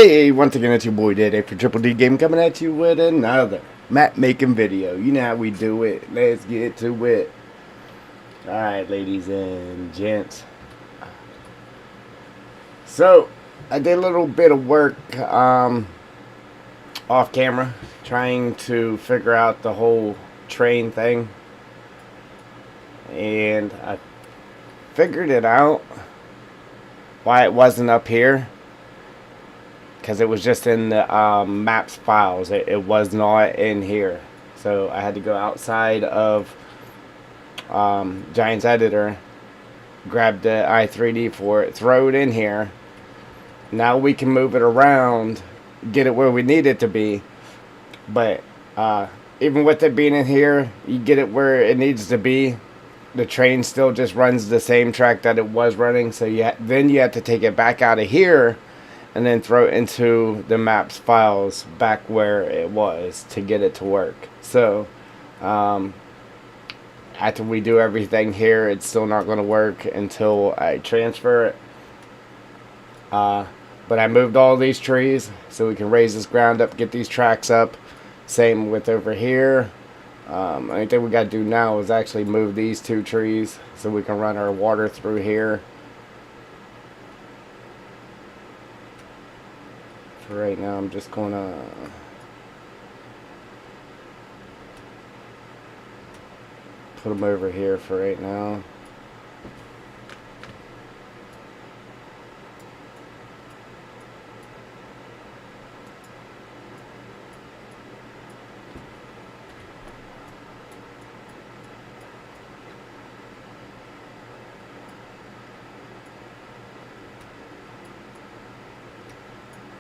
Hey, once again, it's your boy Daddy for Triple D Game coming at you with another map making video. You know how we do it. Let's get to it. Alright, ladies and gents. So, I did a little bit of work off camera trying to figure out the whole train thing. And I figured it out why it wasn't up here. Because it was just in the maps files. It was not in here. So I had to go outside of Giants Editor, grab the i3D for it, throw it in here. Now we can move it around, get it where we need it to be. But even with it being in here, you get it where it needs to be. The train still just runs the same track that it was running. So then you have to take it back out of here and then throw it into the maps files back where it was to get it to work. So after we do everything here, it's still not going to work until I transfer it. But I moved all these trees so we can raise this ground up, get these tracks up. Same with over here. Only thing we got to do now is actually move these two trees so we can run our water through here. Right now I'm just gonna put them over here for right now.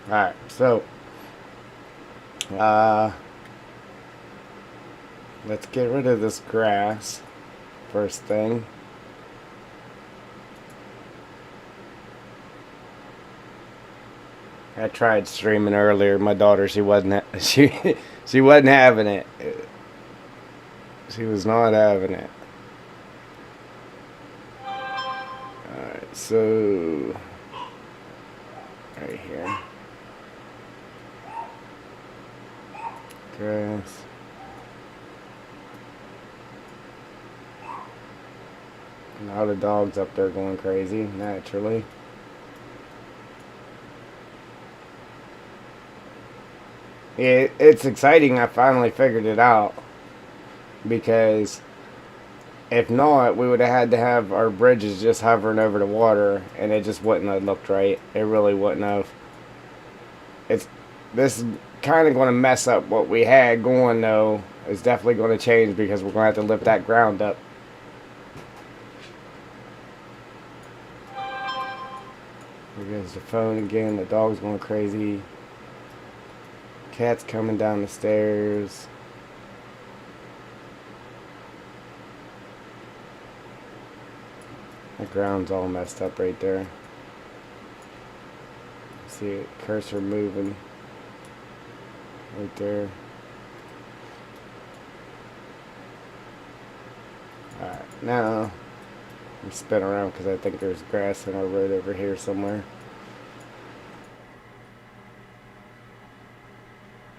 Alright, so let's get rid of this grass first thing. I tried streaming earlier. My daughter, she wasn't she wasn't having it. She was not having it. Alright, so right here. Grass. Now the dog's up there going crazy, naturally. It's exciting. I finally figured it out. Because if not, we would have had to have our bridges just hovering over the water, and it just wouldn't have looked right. It really wouldn't have. This is kind of going to mess up what we had going, though. It's definitely going to change because we're going to have to lift that ground up. Here goes the phone again. The dog's going crazy. Cat's coming down the stairs. The ground's all messed up right there. See it, cursor moving right there. Alright, now I'm spinning around because I think there's grass in our road over here somewhere.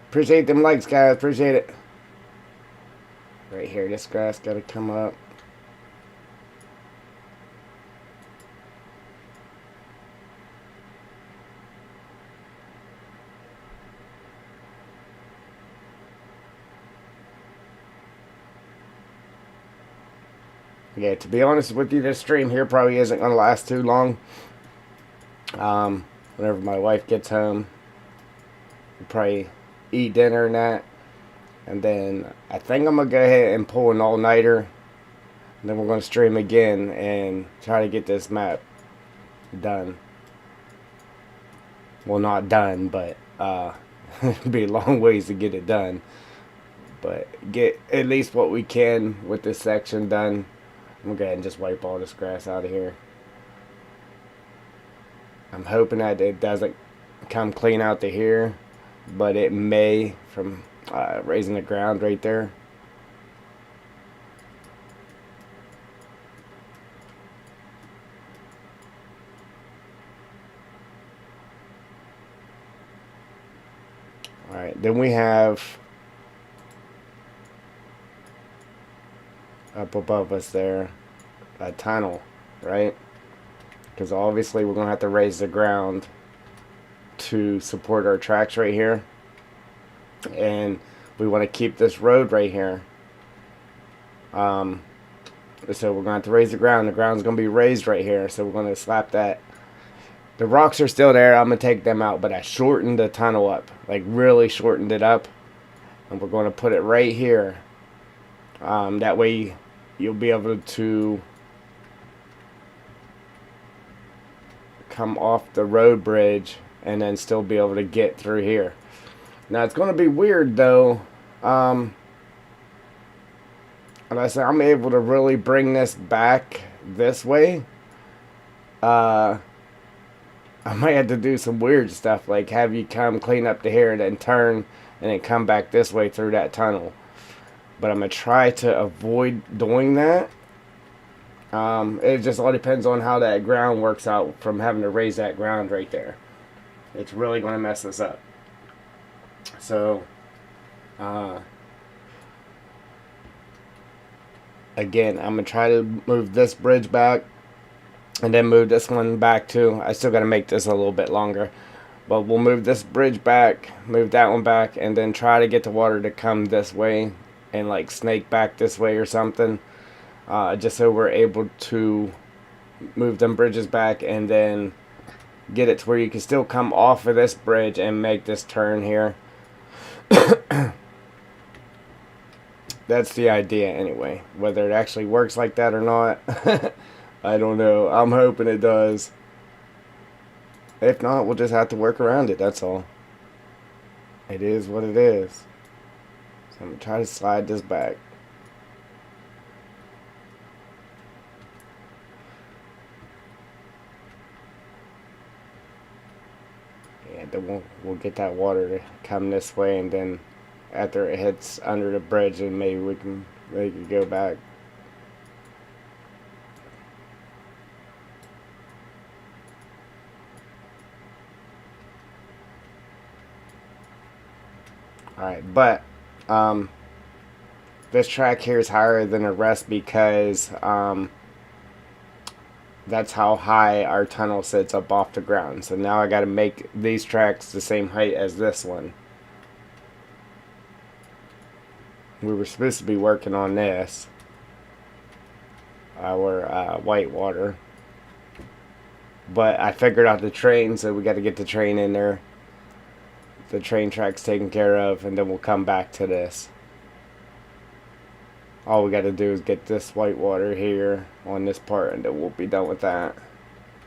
Appreciate them likes, guys. Appreciate it. Right here, this grass got to come up. Yeah, to be honest with you, this stream here probably isn't going to last too long. Whenever my wife gets home, we'll probably eat dinner and that. And then I think I'm going to go ahead and pull an all-nighter. And then we're going to stream again and try to get this map done. Well, not done, but it'll be a long ways to get it done. But get at least what we can with this section done. I'm going to go ahead and just wipe all this grass out of here. I'm hoping that it doesn't come clean out to here, but it may from raising the ground right there. Then we have up above us there a tunnel, right? Because obviously we're going to have to raise the ground to support our tracks right here. And we want to keep this road right here. So we're going to have to raise the ground. The ground's going to be raised right here. So we're going to slap that. The rocks are still there. I'm going to take them out. But I shortened the tunnel up. Like really shortened it up. And we're going to put it right here. That way you'll be able to come off the road bridge and then still be able to get through here. Now it's going to be weird though. Unless I'm able to really bring this back this way. I might have to do some weird stuff, like have you come clean up to here and then turn and then come back this way through that tunnel. But I'm going to try to avoid doing that. It just all depends on how that ground works out from having to raise that ground right there. It's really going to mess us up. So, again, I'm going to try to move this bridge back and then move this one back too. I still got to make this a little bit longer. But we'll move this bridge back, move that one back, and then try to get the water to come this way and like snake back this way or something. Just so we're able to move them bridges back and then get it to where you can still come off of this bridge and make this turn here. That's the idea anyway. Whether it actually works like that or not, I don't know. I'm hoping it does. If not, we'll just have to work around it, that's all. It is what it is. So I'm going to try to slide this back. And then we'll get that water to come this way, and then after it hits under the bridge, and maybe we can go back. Alright, but this track here is higher than the rest because that's how high our tunnel sits up off the ground. So now I got to make these tracks the same height as this one. We were supposed to be working on this, our whitewater, but I figured out the train, so we got to get the train in there. The train track's taken care of, and then we'll come back to this. All we got to do is get this whitewater here on this part, and then we'll be done with that.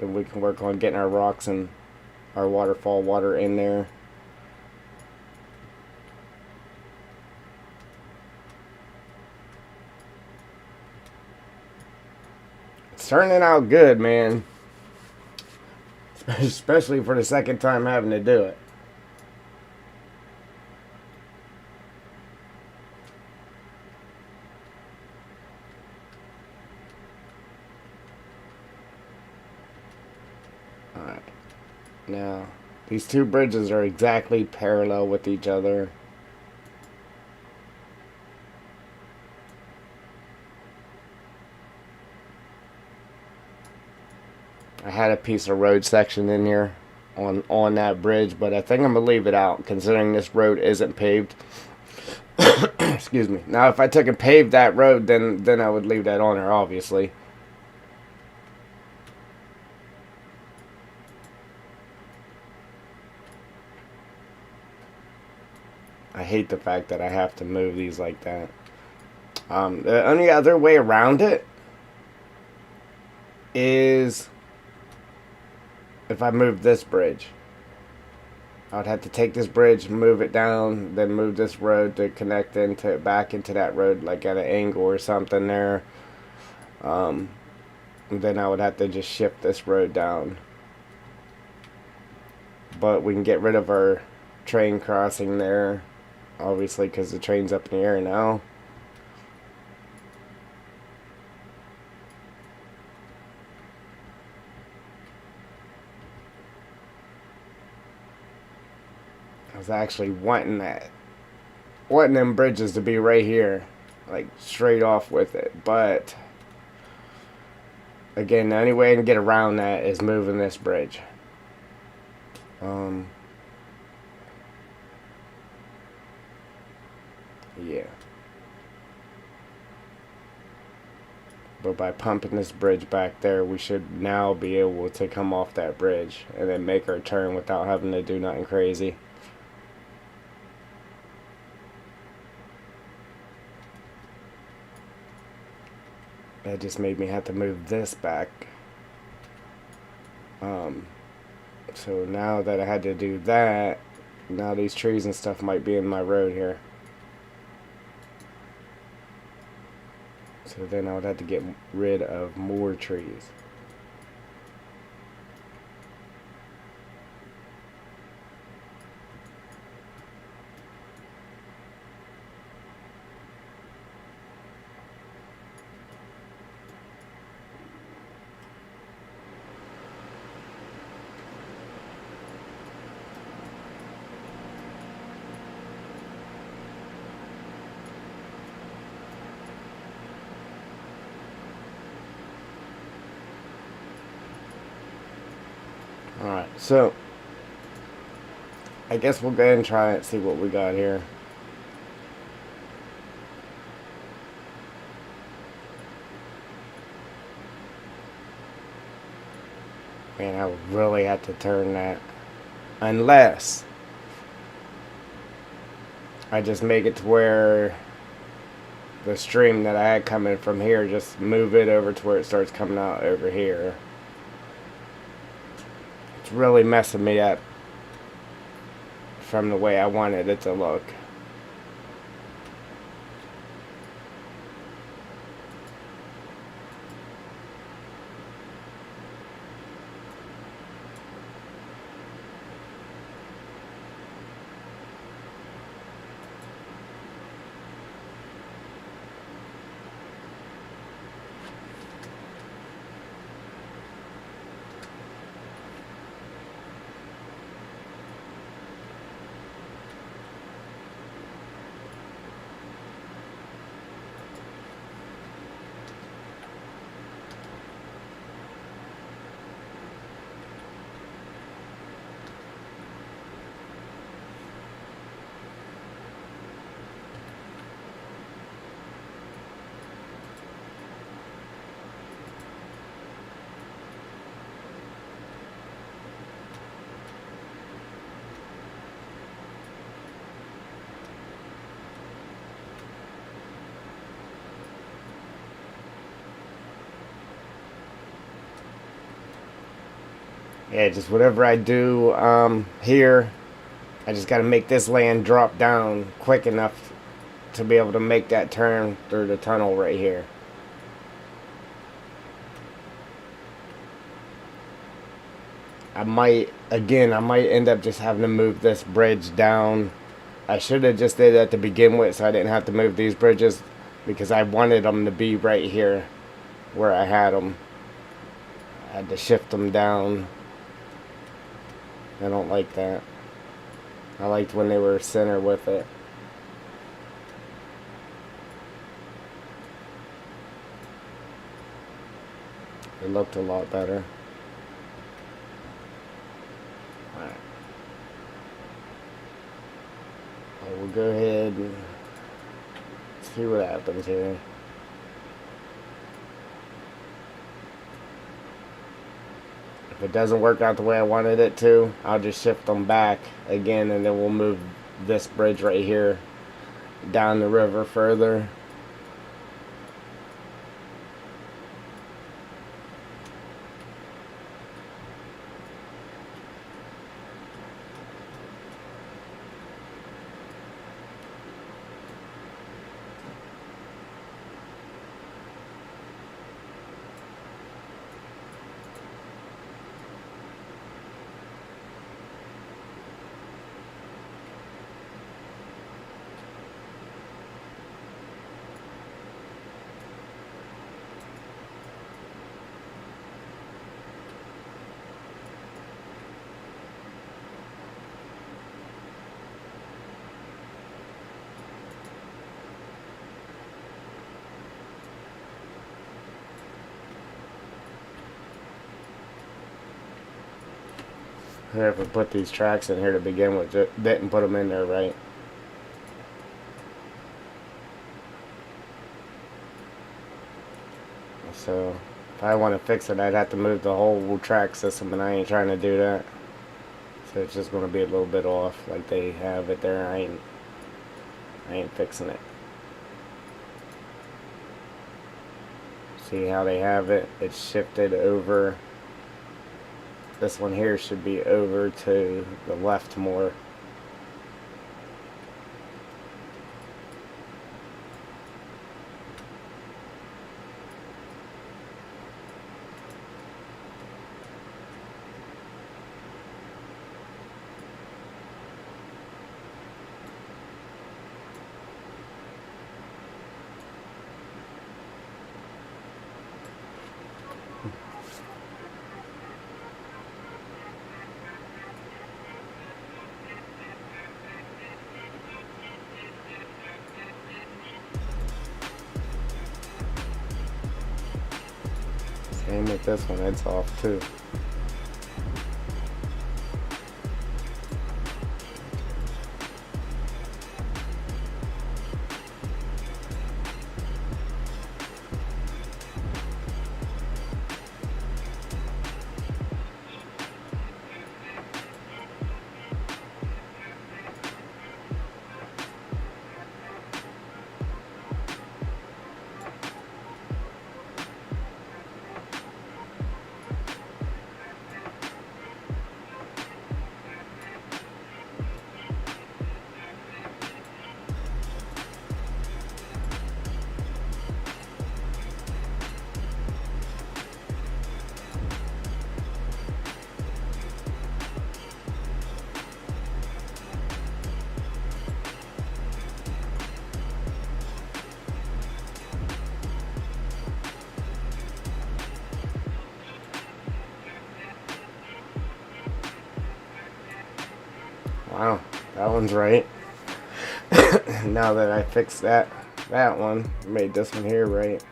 Then we can work on getting our rocks and our waterfall water in there. It's turning out good, man. Especially for the second time having to do it. Alright. Now, these two bridges are exactly parallel with each other. I had a piece of road section in here on that bridge, but I think I'm going to leave it out considering this road isn't paved. Excuse me. Now, if I took and paved that road, then I would leave that on there, obviously. I hate the fact that I have to move these like that. The only other way around it is if I move this bridge. I would have to take this bridge, move it down, then move this road to connect back into that road, like at an angle or something there. And then I would have to just shift this road down. But we can get rid of our train crossing there, obviously, because the train's up in the air now. I was actually wanting them bridges to be right here, like straight off with it. But again, the only way I can get around that is moving this bridge. Yeah. But by pumping this bridge back there, we should now be able to come off that bridge and then make our turn without having to do nothing crazy. That just made me have to move this back. So now that I had to do that, now these trees and stuff might be in my road here. So then I would have to get rid of more trees. Alright, so I guess we'll go ahead and try it, see what we got here. Man, I would really have to turn that. Unless I just make it to where the stream that I had coming from here, just move it over to where it starts coming out over here. It's really messing me up from the way I wanted it to look. Yeah, just whatever I do here, I just got to make this land drop down quick enough to be able to make that turn through the tunnel right here. I might end up just having to move this bridge down. I should have just did it at the begin with so I didn't have to move these bridges because I wanted them to be right here where I had them. I had to shift them down. I don't like that. I liked when they were center with it. It looked a lot better. Alright. We'll go ahead and see what happens here. If it doesn't work out the way I wanted it to, I'll just shift them back again and then we'll move this bridge right here down the river further. Whoever put these tracks in here to begin with didn't put them in there right. So if I want to fix it, I'd have to move the whole track system, and I ain't trying to do that. So it's just going to be a little bit off, like they have it there. I ain't fixing it. See how they have it? It's shifted over. This one here should be over to the left more. Same with this one, it's off too. Wow, that one's right. Now that I fixed that one, made this one here right.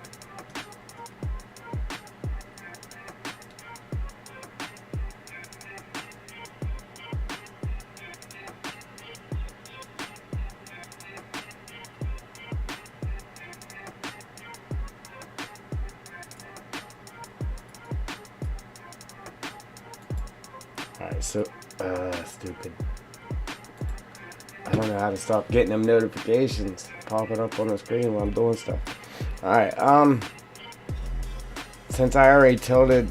Alright, so, stupid. I don't know how to stop getting them notifications popping up on the screen while I'm doing stuff. Alright, since I already tilted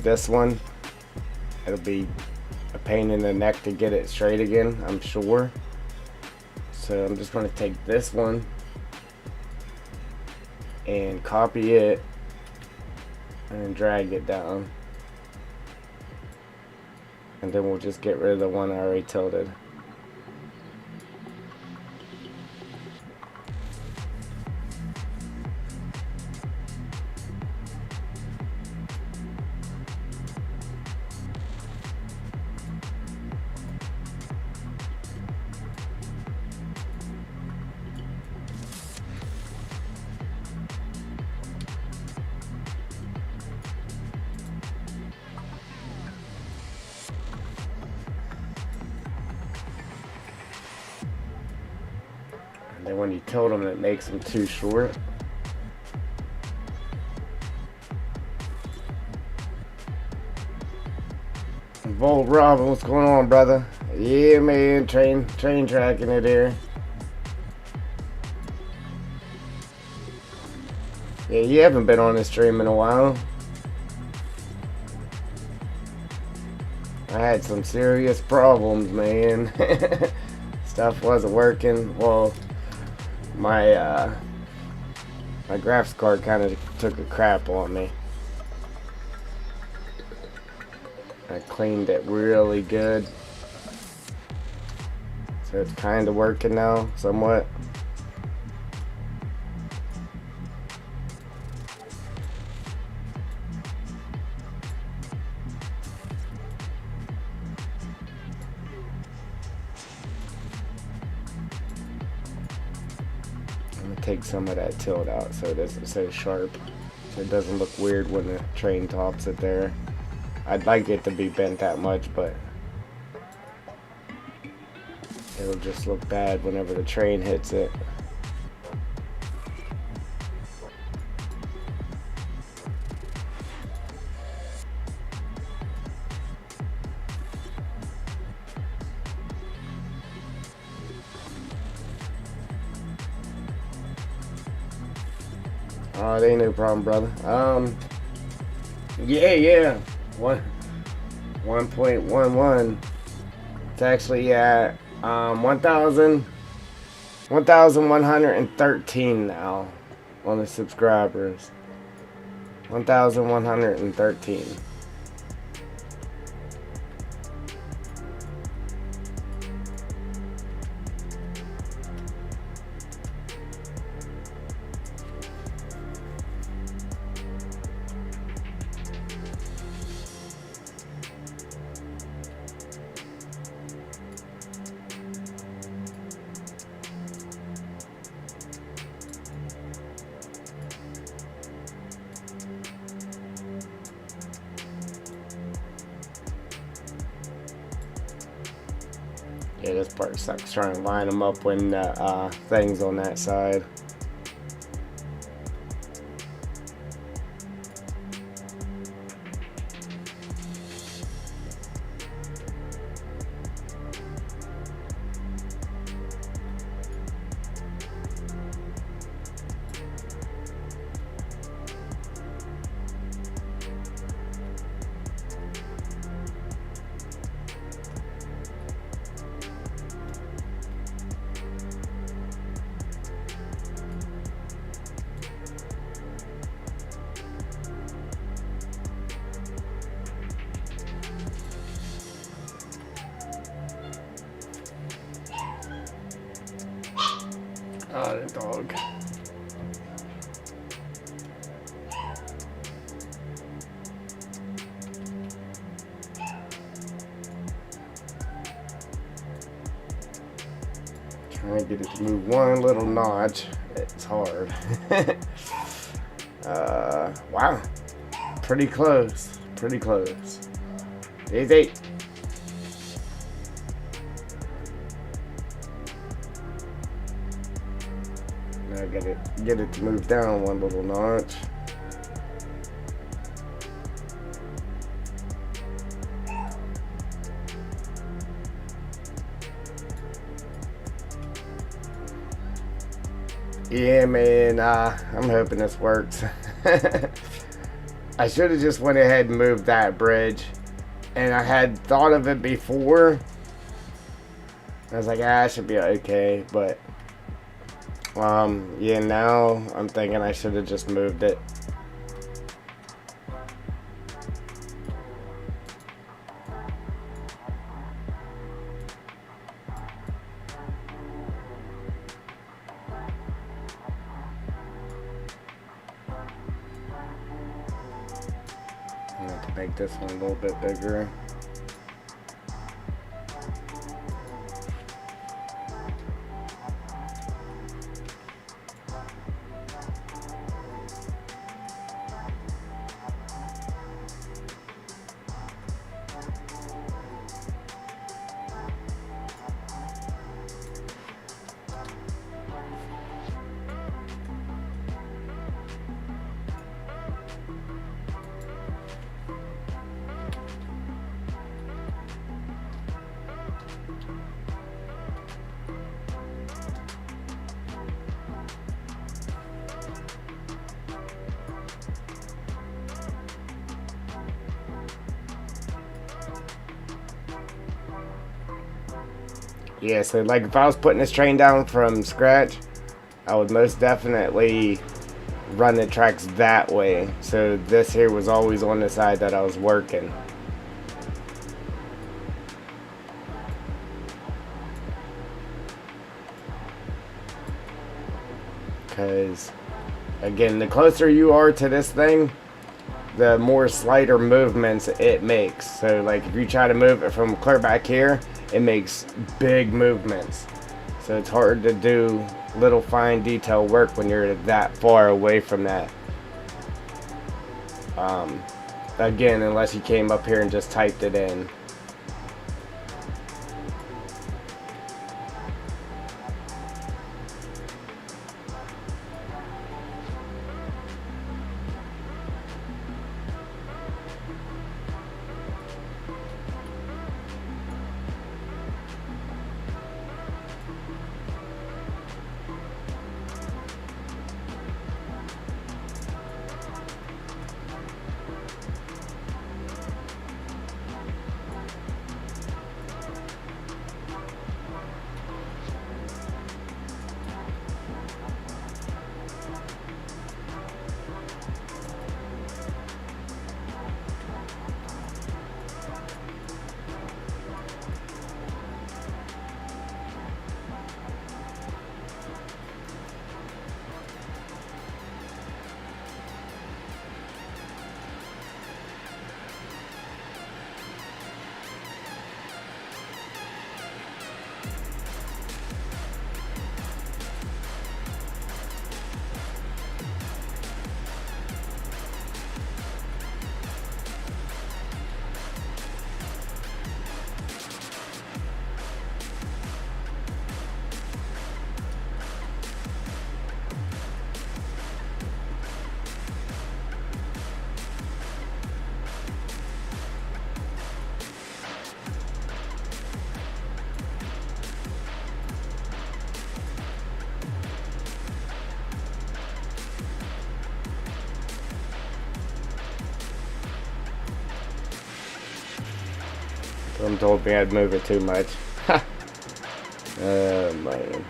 this one, it'll be a pain in the neck to get it straight again, I'm sure. So I'm just going to take this one and copy it and drag it down. And then we'll just get rid of the one I already tilted. And then when you tilt them, it makes them too short. Volt Robin, what's going on, brother? Yeah, man, train tracking it here. Yeah, you haven't been on this stream in a while. I had some serious problems, man. Stuff wasn't working. Well, my graphics card kind of took a crap on me. I cleaned it really good, so it's kind of working now, somewhat. Take some of that tilt out so it isn't so sharp, so it doesn't look weird when the train tops it there. I'd like it to be bent that much, but it'll just look bad whenever the train hits it. Oh, it ain't no problem, brother. Yeah. 1.11. It's actually at 1,113 now on the subscribers. 1,113. Yeah, this part sucks trying to line them up when the thing's on that side. Oh, the dog. Trying to get it to move one little notch. It's hard. Wow. Pretty close. Pretty close. Easy. Now get it to move down one little notch. Yeah, man, I'm hoping this works. I should have just went ahead and moved that bridge. And I had thought of it before. I was like, I should be okay, but yeah, now I'm thinking I should have just moved it. I'm going to have to make this one a little bit bigger. Yeah, so like if I was putting this train down from scratch, I would most definitely run the tracks that way. So this here was always on the side that I was working. Because, again, the closer you are to this thing, the more slighter movements it makes. So like if you try to move it from clear back here, it makes big movements. So it's hard to do little fine detail work when you're that far away from that again unless you came up here and just typed it in. Someone told me I'd move it too much. Oh man.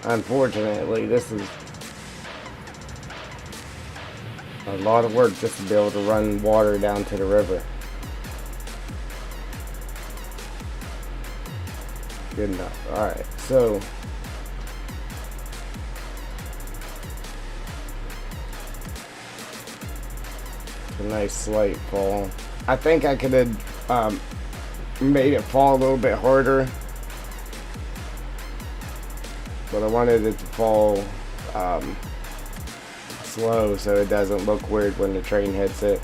Unfortunately, this is a lot of work just to be able to run water down to the river. Good enough. Alright, so it's a nice slight fall. I think I could have made it fall a little bit harder, but I wanted it to fall slow so it doesn't look weird when the train hits it.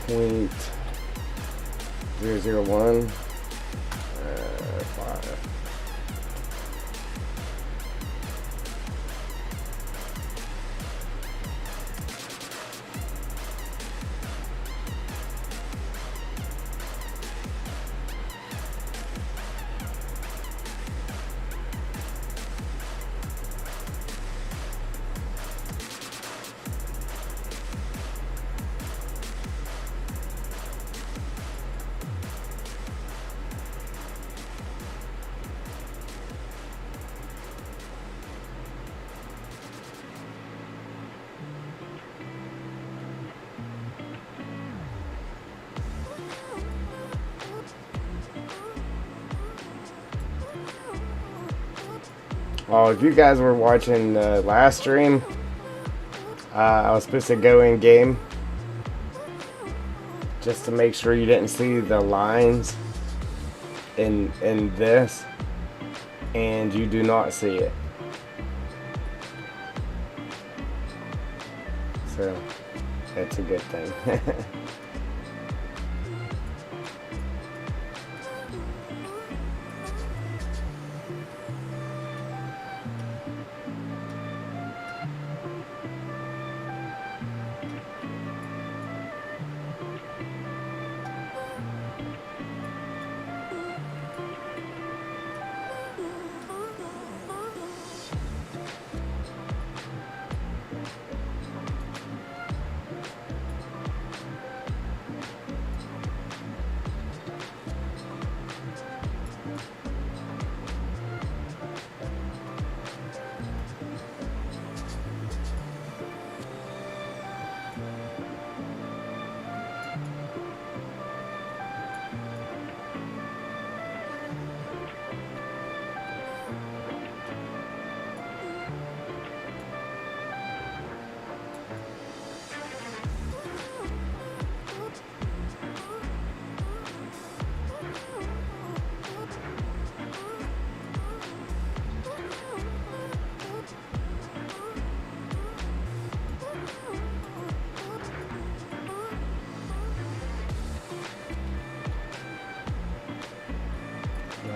Point 001 5. Oh, if you guys were watching the last stream, I was supposed to go in game just to make sure you didn't see the lines in this, and you do not see it. So that's a good thing.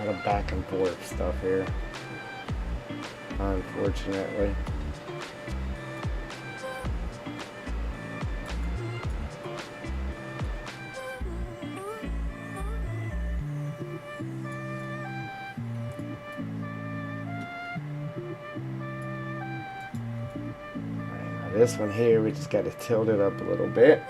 lot of back and forth stuff here, unfortunately. This one here, we just got to tilt it up a little bit.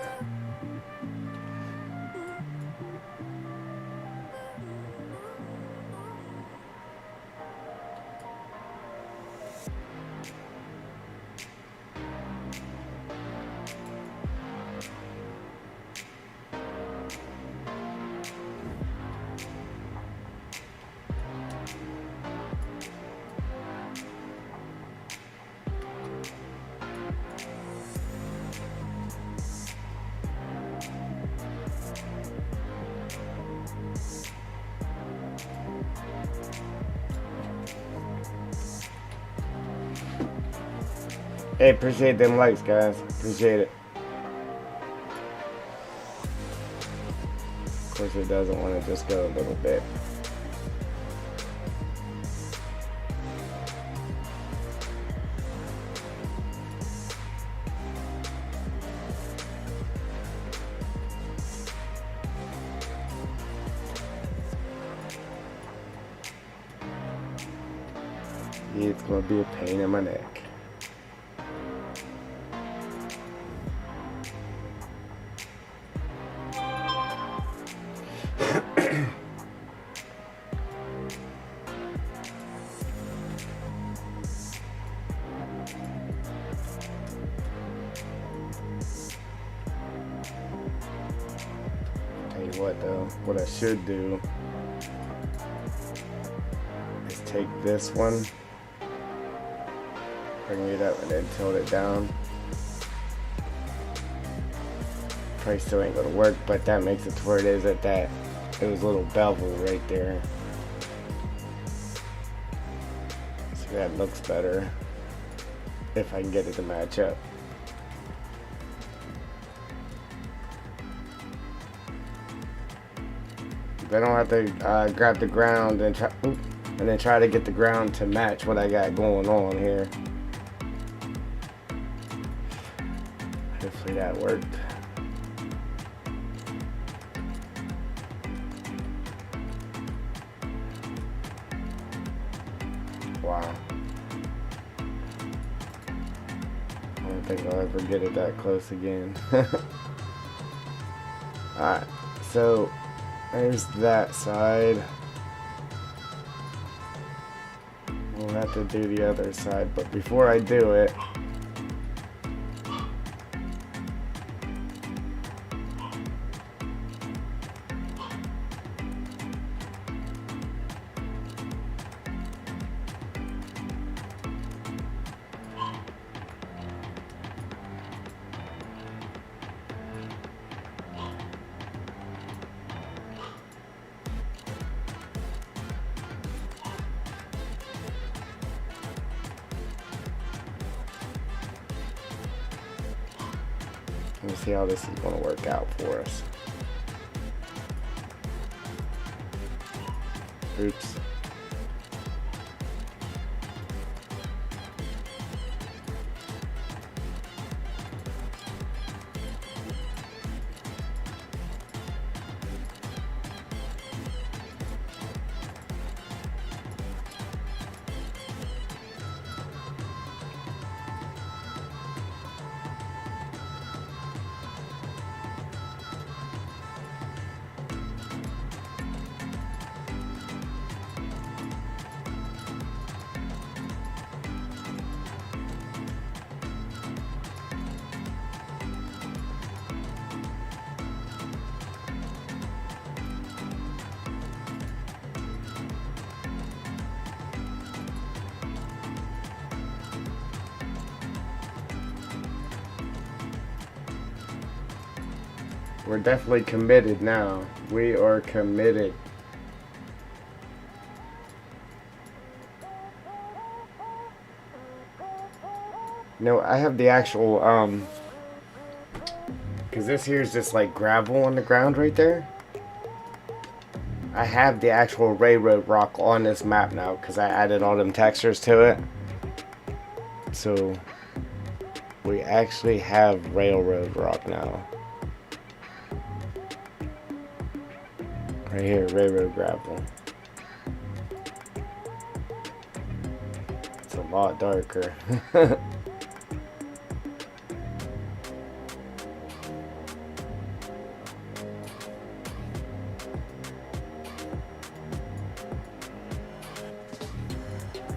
Hey, appreciate them likes, guys. Appreciate it. Of course, it doesn't want to just go a little bit. Yeah, it's going to be a pain in my neck. What though, what I should do is take this one, bring it up, and then tilt it down. Probably still ain't gonna work, but that makes it to where it is at that. It was a little bevel right there. See, that looks better if I can get it to match up. I don't have to grab the ground and then try to get the ground to match what I got going on here. Hopefully that worked. Wow. I don't think I'll ever get it that close again. Alright, so there's that side. We'll have to do the other side, but before I do it, let me see how this is going to work out for us. Oops. We're definitely committed now. We are committed. No, I have the actual, because this here is just like gravel on the ground right there. I have the actual railroad rock on this map now because I added all them textures to it. So we actually have railroad rock now. Right here, railroad gravel. It's a lot darker.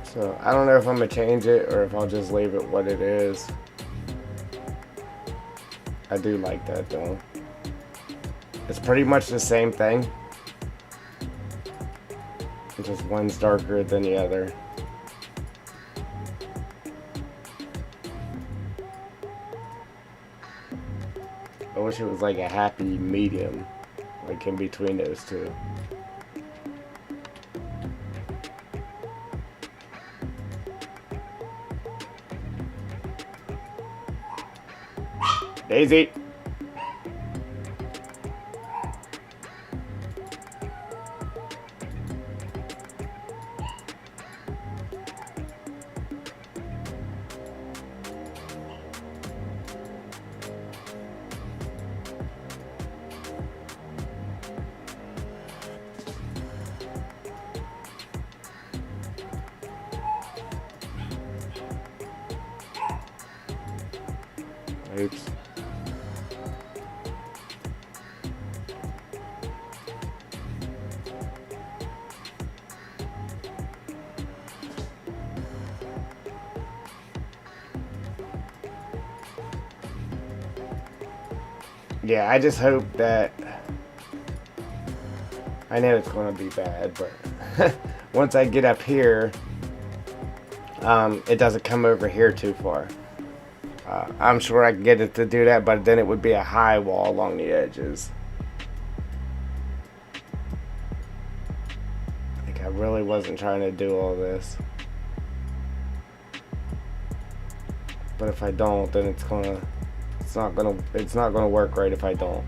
So I don't know if I'm gonna change it or if I'll just leave it what it is. I do like that though. It's pretty much the same thing. Just one's darker than the other. I wish it was like a happy medium, like in between those two. Daisy! Oops. Yeah, I just hope that... I know it's going to be bad, but once I get up here, it doesn't come over here too far. I'm sure I can get it to do that, but then it would be a high wall along the edges. Like, I really wasn't trying to do all this. But if I don't, then it's not gonna work right if I don't.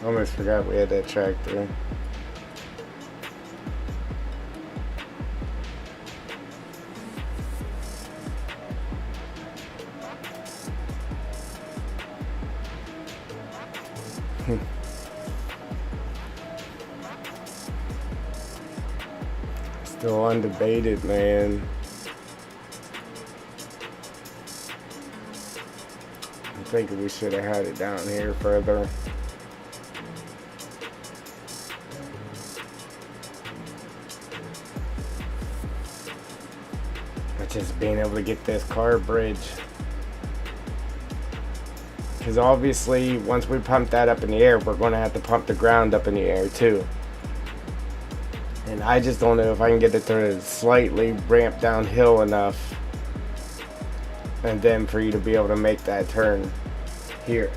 Almost forgot we had that tractor. Still undebated, man. I'm thinking we should have had it down here further. But just being able to get this car bridge. Because obviously, once we pump that up in the air, we're going to have to pump the ground up in the air too. And I just don't know if I can get it to slightly ramp downhill enough. And then for you to be able to make that turn here.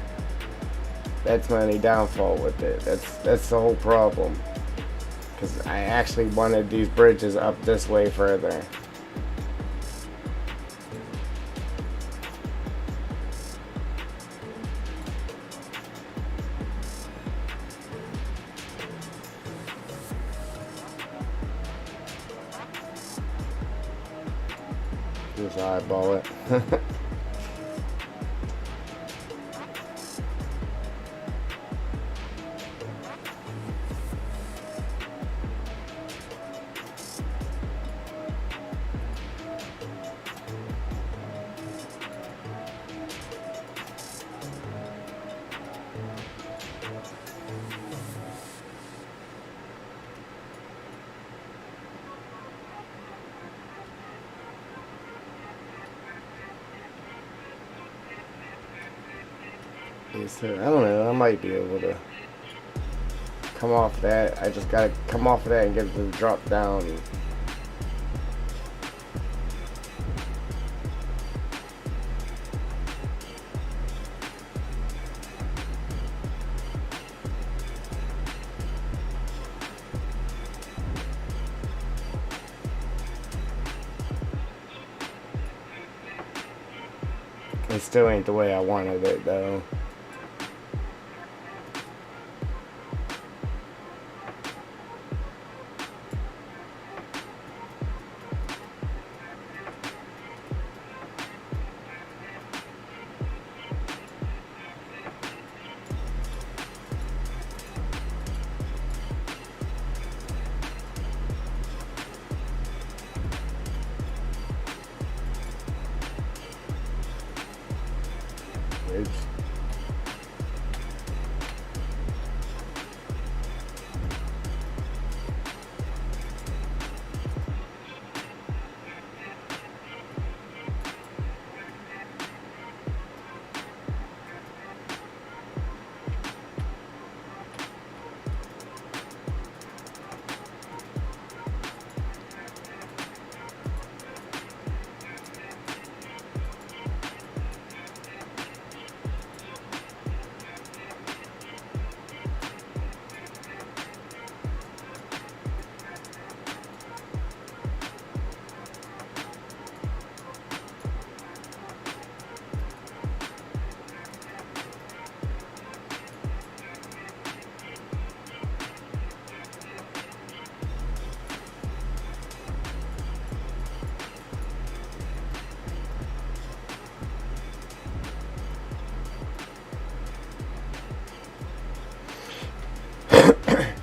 That's my only downfall with it. That's the whole problem. Because I actually wanted these bridges up this way further. Just eyeball it. So, I don't know, I might be able to come off that. I just gotta come off of that and get it to drop down. It still ain't the way I wanted it though.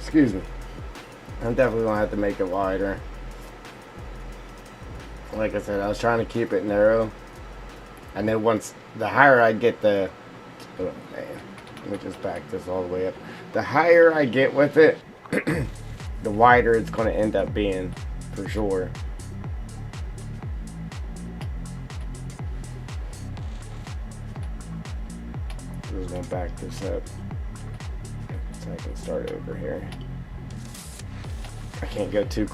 Excuse me. I'm definitely gonna have to make it wider. Like I said, I was trying to keep it narrow. And then once, the higher I get the... Oh man, let me just back this all the way up. The higher I get with it, the wider it's gonna end up being, for sure. I'm just gonna back this up so I can start over here. I can't go too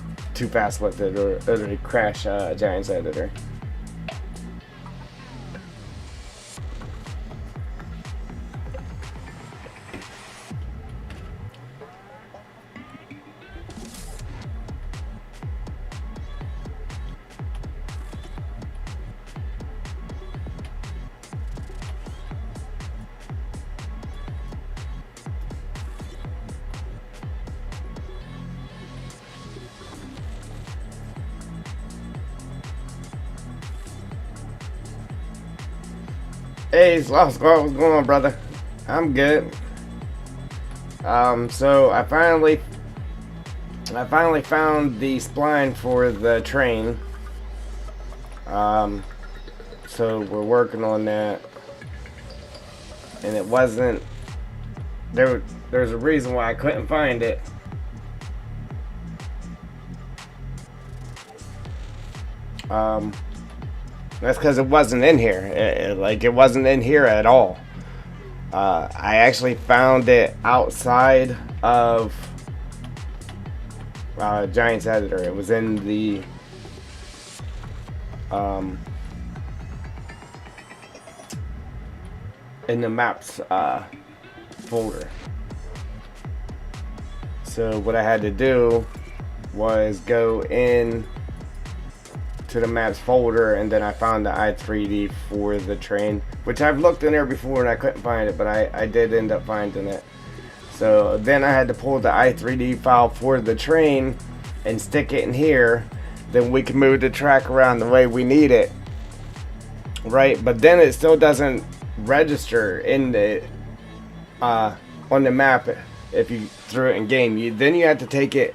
fast with it or it'll crash Giants Editor. Hey, what's going on, brother? I'm good. So I finally found the spline for the train. Um, so we're working on that, and it wasn't there. There's a reason why I couldn't find it. Um, that's because it wasn't in here. It wasn't in here at all. I actually found it outside of Giants Editor. It was in the um, maps folder. So what I had to do was go in to the maps folder, and then I found the i3D for the train, which I've looked in there before and I couldn't find it, but I did end up finding it. So then I had to pull the i3D file for the train and stick it in here. Then we can move the track around the way we need it, right? But then it still doesn't register in the on the map if you threw it in game. Then you have to take it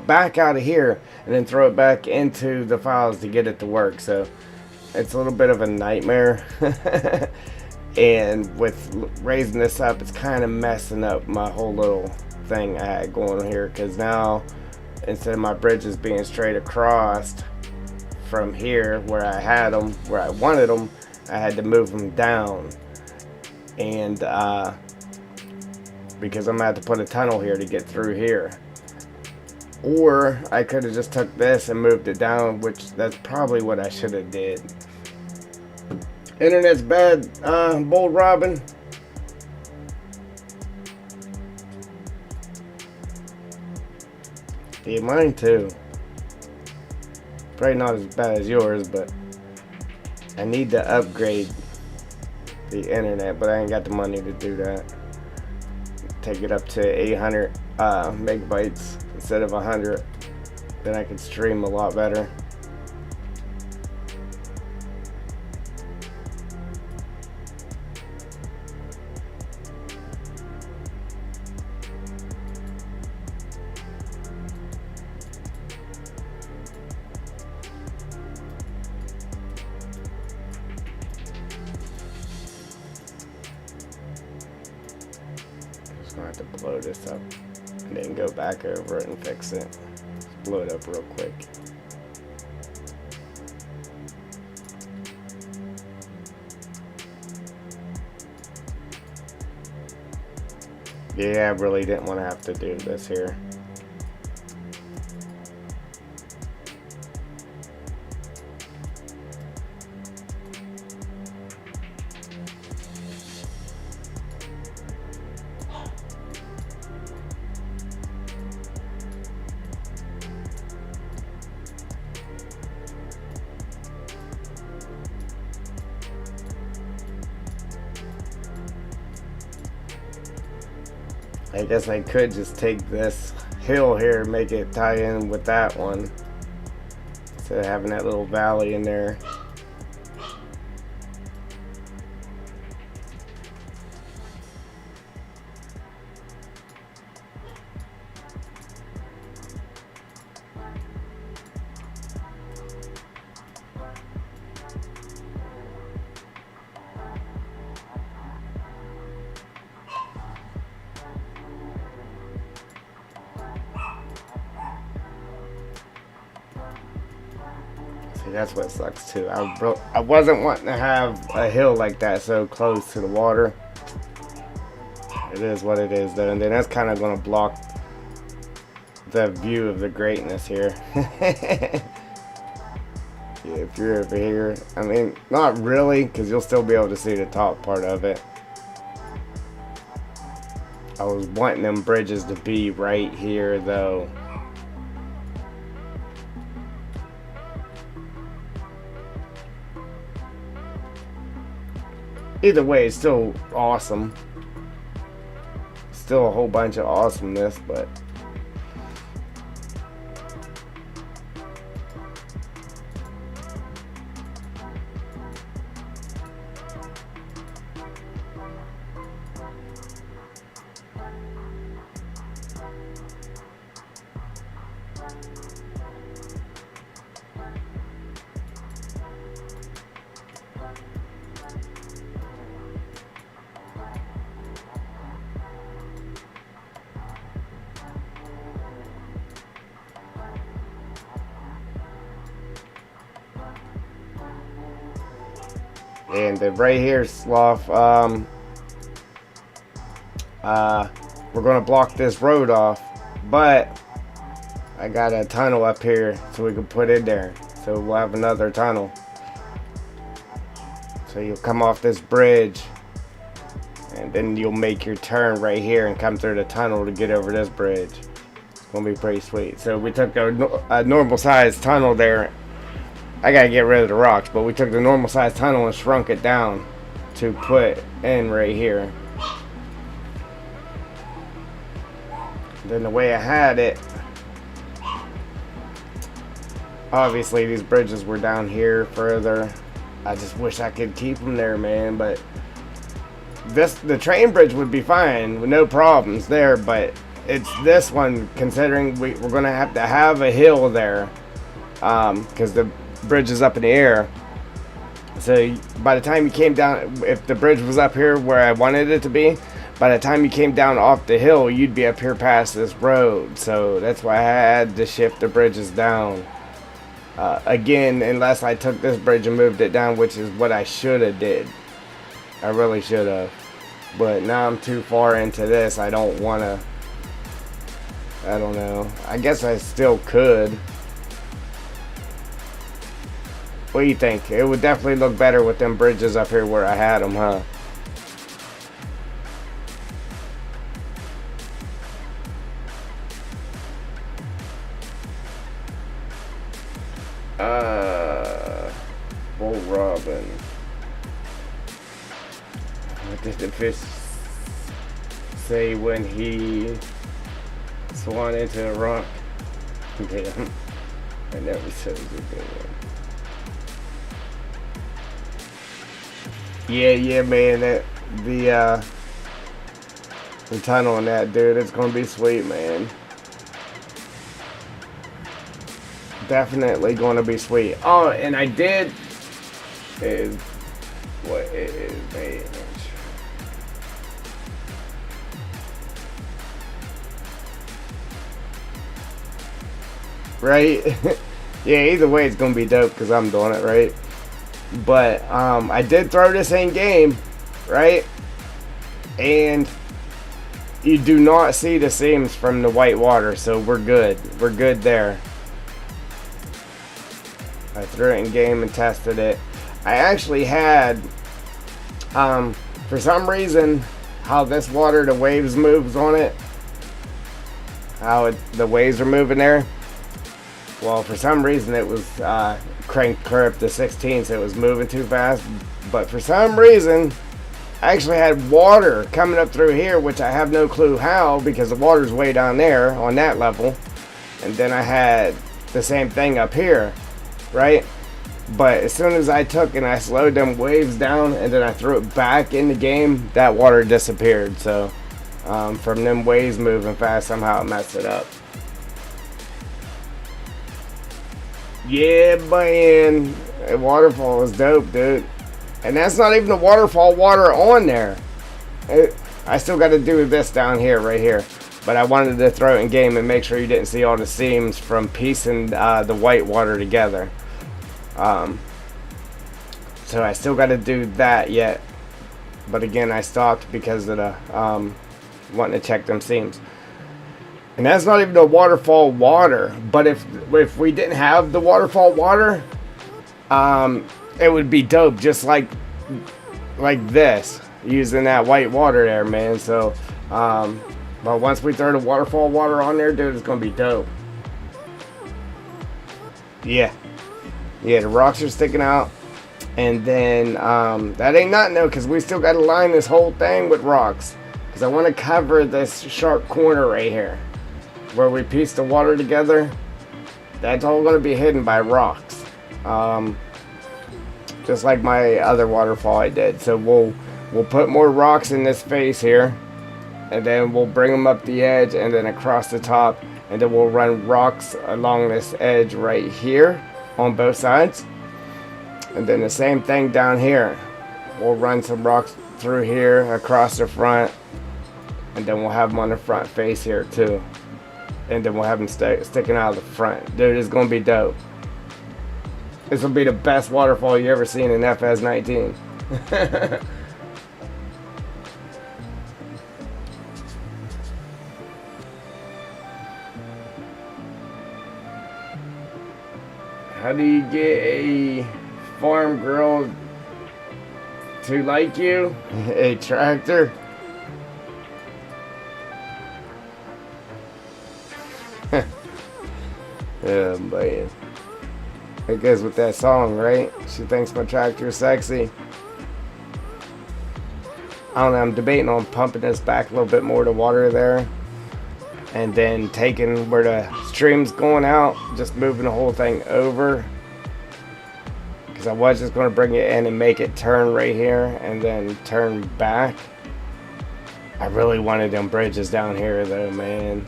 back out of here and then throw it back into the files to get it to work. So it's a little bit of a nightmare. And with raising this up, it's kind of messing up my whole little thing I had going on here, because now instead of my bridges being straight across from here where I had them, where I wanted them, I had to move them down. And because I'm gonna have to put a tunnel here to get through here. Or I could have just took this and moved it down, which that's probably what I should have did. Internet's bad, Bold Robin. Yeah, mine too. Probably not as bad as yours, but I need to upgrade the internet, but I ain't got the money to do that. Take it up to 800 megabytes instead of 100. Then I can stream a lot better. Gonna have to blow this up and then go back over it and fix it. Blow it up real quick. Yeah, I really didn't want to have to do this here. I guess I could just take this hill here and make it tie in with that one, instead of having that little valley in there. See, that's what sucks too. I wasn't wanting to have a hill like that so close to the water. It is what it is though, and then that's kind of going to block the view of the greatness here. Yeah, if you're over here, I mean, not really, because you'll still be able to see the top part of it. I was wanting them bridges to be right here though. Either way, it's still awesome. Still a whole bunch of awesomeness, but And then right here, Sloth, we're going to block this road off, but I got a tunnel up here so we can put in there. So we'll have another tunnel. So you'll come off this bridge, and then you'll make your turn right here and come through the tunnel to get over this bridge. It's going to be pretty sweet. So we took a normal sized tunnel there. I got to get rid of the rocks, but we took the normal sized tunnel and shrunk it down to put in right here. Then the way I had it, obviously these bridges were down here further. I just wish I could keep them there, man, but the train bridge would be fine with no problems there, but it's this one, considering we're going to have a hill there, because the bridge is up in the air. So by the time you came down, if the bridge was up here where I wanted it to be, by the time you came down off the hill, you'd be up here past this road. So that's why I had to shift the bridges down. Again, unless I took this bridge and moved it down, which is what I should have did. I really should have. But now I'm too far into this. I don't want to. I don't know. I guess I still could. What do you think? It would definitely look better with them bridges up here where I had them, huh? Bull Robin. What did the fish say when he swam into a rock? Damn. I never said it was a good one. Yeah, man. The tunnel on that, dude, it's gonna be sweet, man. Definitely gonna be sweet. Oh, and I did. Is what it is, man. Right? Yeah, either way it's gonna be dope because I'm doing it, right? But I did throw this in game, right? And you do not see the seams from the white water, so we're good. We're good there. I threw it in game and tested it. I actually had, for some reason, how this water, the waves moves on it, the waves are moving there. Well, for some reason it was cranked her up to 16, so it was moving too fast. But for some reason, I actually had water coming up through here, which I have no clue how, because the water's way down there on that level. And then I had the same thing up here, right? But as soon as I took and I slowed them waves down and then I threw it back in the game, that water disappeared. So from them waves moving fast, somehow it messed it up. Yeah, man, a waterfall is dope, dude. And that's not even the waterfall water on there. I still got to do this down here, right here. But I wanted to throw it in game and make sure you didn't see all the seams from piecing the white water together. So I still got to do that yet. But again, I stopped because of the wanting to check them seams. And that's not even the waterfall water. But if we didn't have the waterfall water, it would be dope, just like this, using that white water there, man. So, but once we throw the waterfall water on there, dude, it's gonna be dope. Yeah, the rocks are sticking out, and then that ain't nothing though, because we still got to line this whole thing with rocks, because I want to cover this sharp corner right here where we piece the water together. That's all going to be hidden by rocks, just like my other waterfall I did. So we'll put more rocks in this face here, and then we'll bring them up the edge and then across the top, and then we'll run rocks along this edge right here on both sides, and then the same thing down here. We'll run some rocks through here across the front, and then we'll have them on the front face here too, and then we'll have them sticking out of the front. Dude, it's gonna be dope. This will be the best waterfall you ever seen in FS19. How do you get a farm girl to like you? A tractor? Oh man. It goes with that song, right? She thinks my tractor is sexy. I don't know, I'm debating on pumping this back a little bit more to water there. And then taking where the stream's going out, just moving the whole thing over. Because I was just going to bring it in and make it turn right here and then turn back. I really wanted them bridges down here though, man.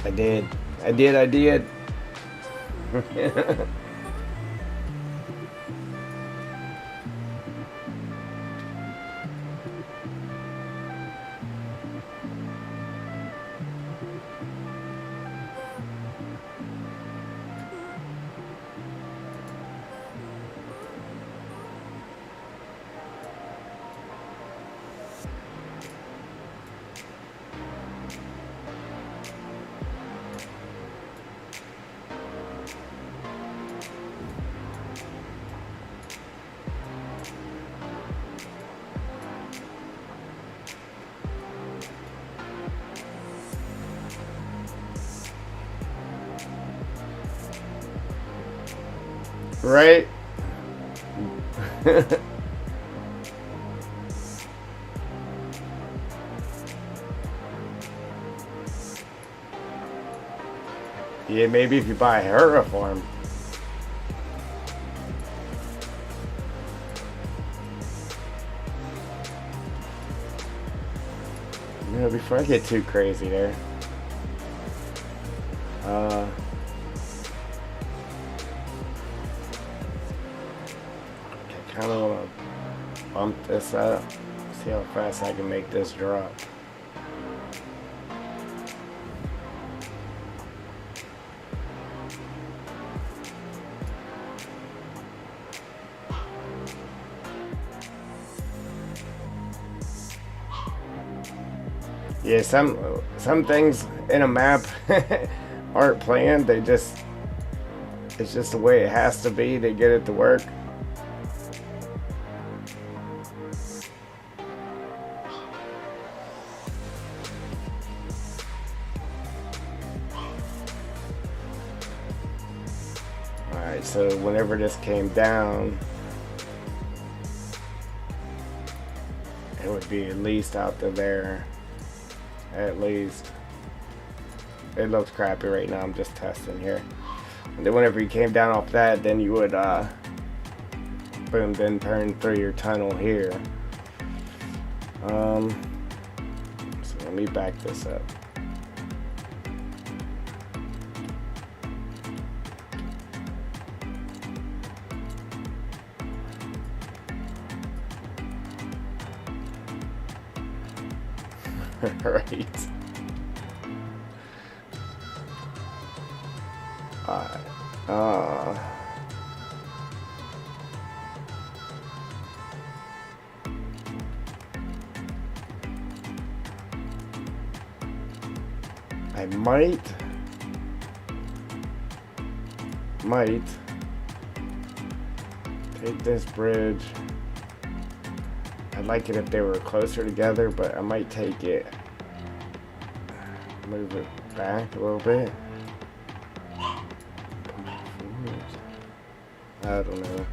I did. Right? Yeah, maybe if you buy her a farm. You know, before I get too crazy there. I kind of want to bump this up, see how fast I can make this drop. Yeah, some things in a map aren't planned. It's just the way it has to be to get it to work. Alright, so whenever this came down, it would be at least out to there. At least. It looks crappy right now, I'm just testing here. And then whenever you came down off that, then you would boom, then turn through your tunnel here. So let me back this up. Right. I might take this bridge. I'd like it if they were closer together, but I might take it, move it back a little bit. I don't know.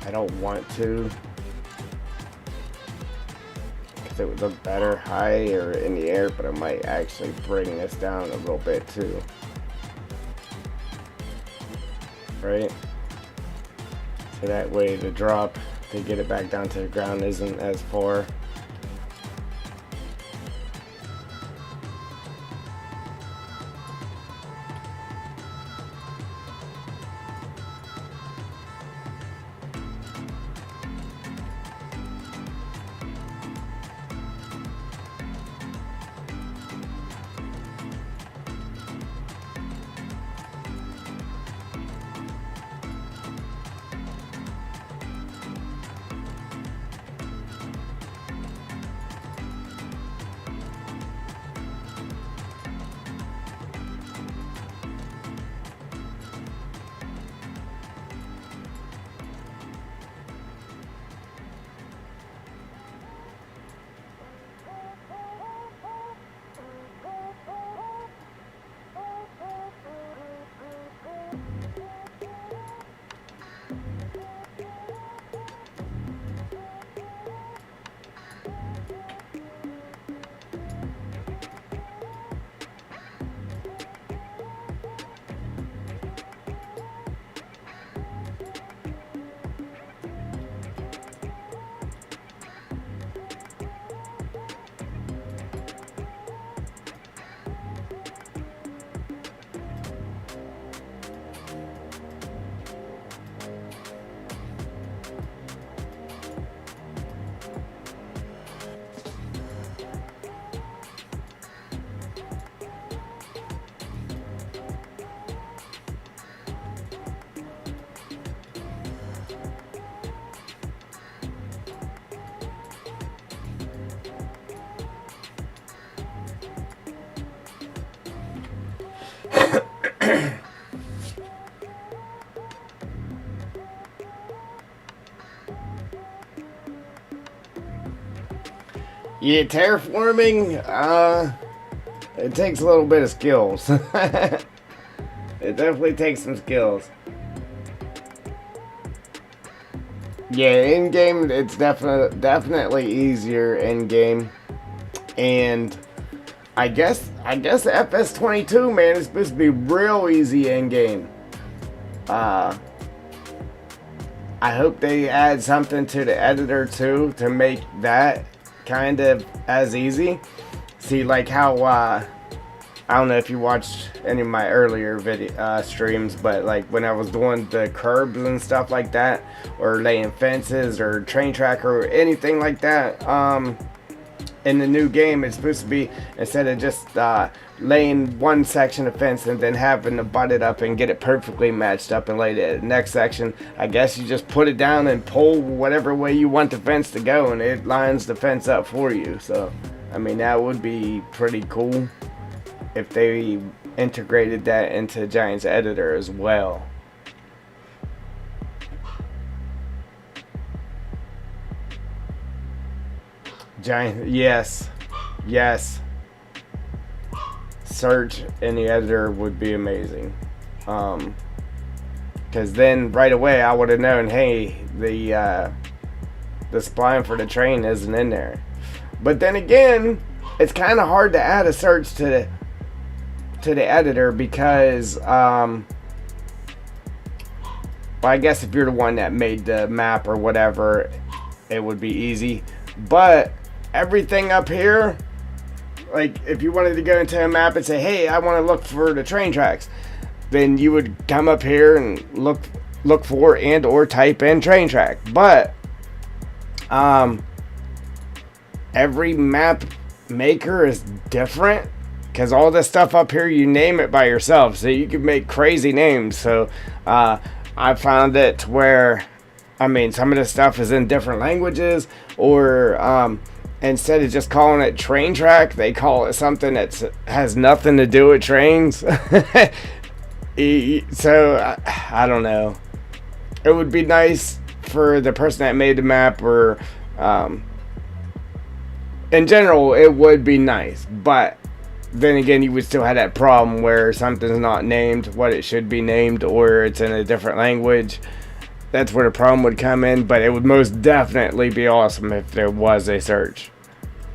I don't want to, because it would look better high or in the air, but I might actually bring this down a little bit too. right? So that way the drop to get it back down to the ground isn't as far. Yeah, terraforming, it takes a little bit of skills. It definitely takes some skills. Yeah, in game it's definitely easier in game, and I guess FS22, man, is supposed to be real easy in game. I hope they add something to the editor too to make that kind of as easy. See, like how I don't know if you watched any of my earlier video streams, but like when I was doing the curbs and stuff like that, or laying fences or train track or anything like that, in the new game, it's supposed to be, instead of just laying one section of fence and then having to butt it up and get it perfectly matched up and lay the next section, I guess you just put it down and pull whatever way you want the fence to go, and it lines the fence up for you. So I mean, that would be pretty cool if they integrated that into Giant's editor as well. Giant, yes. Search in the editor would be amazing. Because then right away I would have known, hey, the spline for the train isn't in there. But then again, it's kind of hard to add a search to the editor because, well, I guess if you're the one that made the map or whatever, it would be easy. But everything up here, like if you wanted to go into a map and say, hey, I want to look for the train tracks, then you would come up here and look for and or type in train track. But every map maker is different, because all this stuff up here, you name it by yourself, so you can make crazy names. So I found it where, I mean, some of the stuff is in different languages, or instead of just calling it train track, they call it something that has nothing to do with trains. So I don't know. It would be nice for the person that made the map, or in general, it would be nice. But then again, you would still have that problem where something's not named what it should be named, or it's in a different language. That's where the problem would come in. But it would most definitely be awesome if there was a search.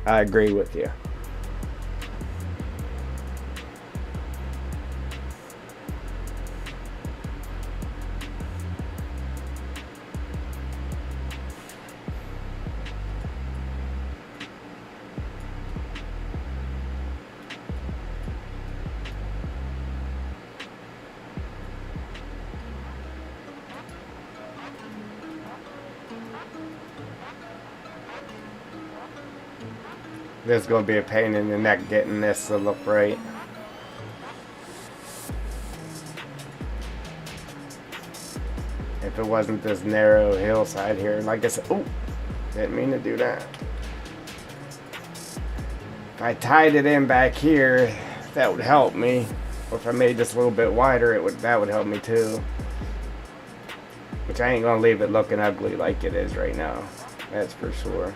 I agree with you. This is going to be a pain in the neck getting this to look right. If it wasn't this narrow hillside here, like I said, oh, didn't mean to do that. If I tied it in back here, that would help me. Or if I made this a little bit wider, that would help me too. Which I ain't gonna leave it looking ugly like it is right now. That's for sure.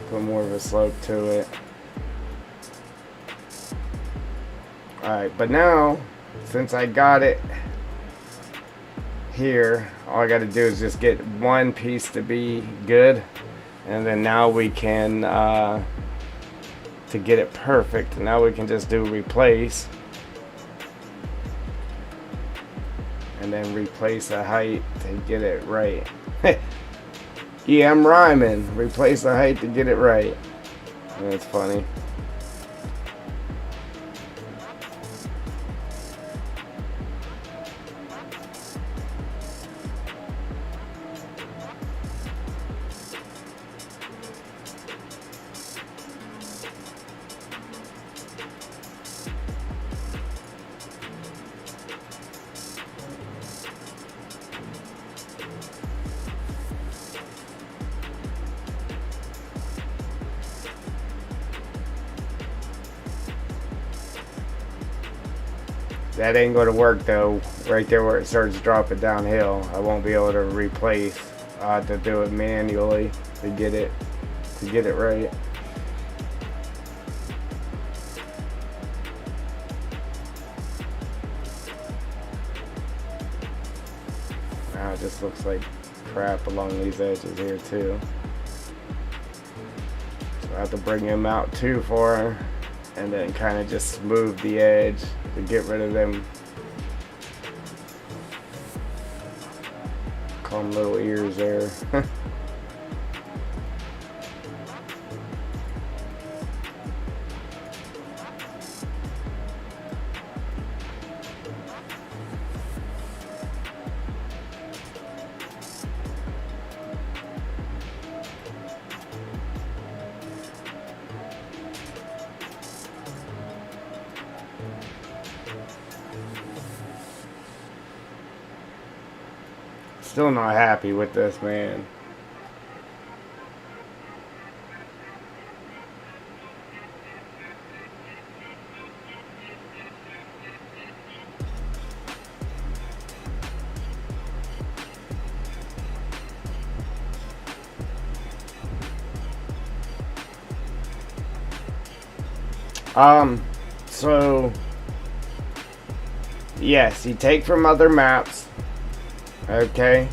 Put more of a slope to it. Alright, but now, since I got it here, all I gotta do is just get one piece to be good. And then now we can, to get it perfect, now we can just do replace. And then replace the height to get it right. Yeah, I'm rhyming. Replace the height to get it right. That's funny. That ain't going to work though, right there where it starts dropping downhill. I won't be able to replace. I have to do it manually to get it right. Now it just looks like crap along these edges here too. So I have to bring them out too far and then kind of just smooth the edge to get rid of them calm little ears there. Still not happy with this, man. So yes, you take from other maps. Okay.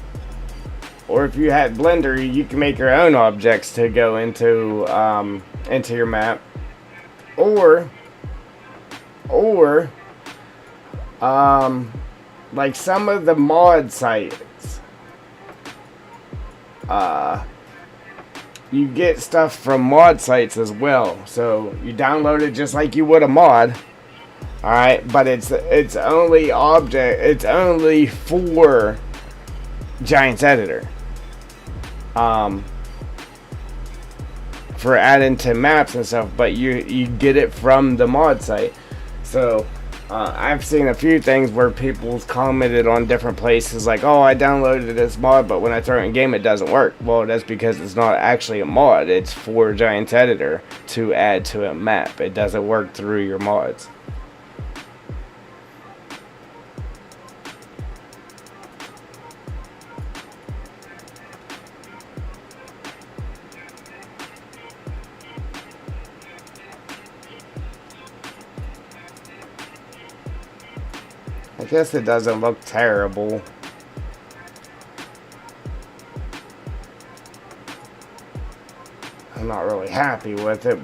Or if you had Blender, you can make your own objects to go into your map. Or like some of the mod sites, you get stuff from mod sites as well. So you download it just like you would a mod. Alright, but it's only for Giants Editor. For adding to maps and stuff, but you get it from the mod site. So I've seen a few things where people's commented on different places like, oh, I downloaded this mod, but when I throw it in game it doesn't work. Well, that's because it's not actually a mod. It's for Giants Editor to add to a map. It doesn't work through your mods. I guess it doesn't look terrible. I'm not really happy with it,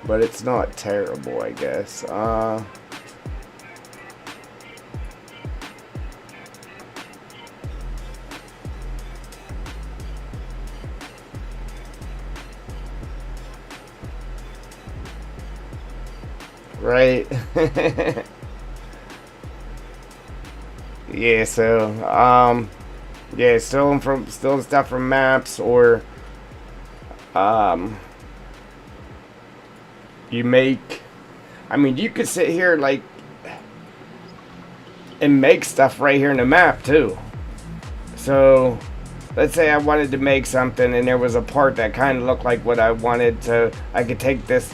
but it's not terrible, I guess. Right. Yeah, so yeah, still stuff from maps or Um, you make, I mean, you could sit here like and make stuff right here in the map too. So let's say I wanted to make something and there was a part that kind of looked like what I wanted to, I could take this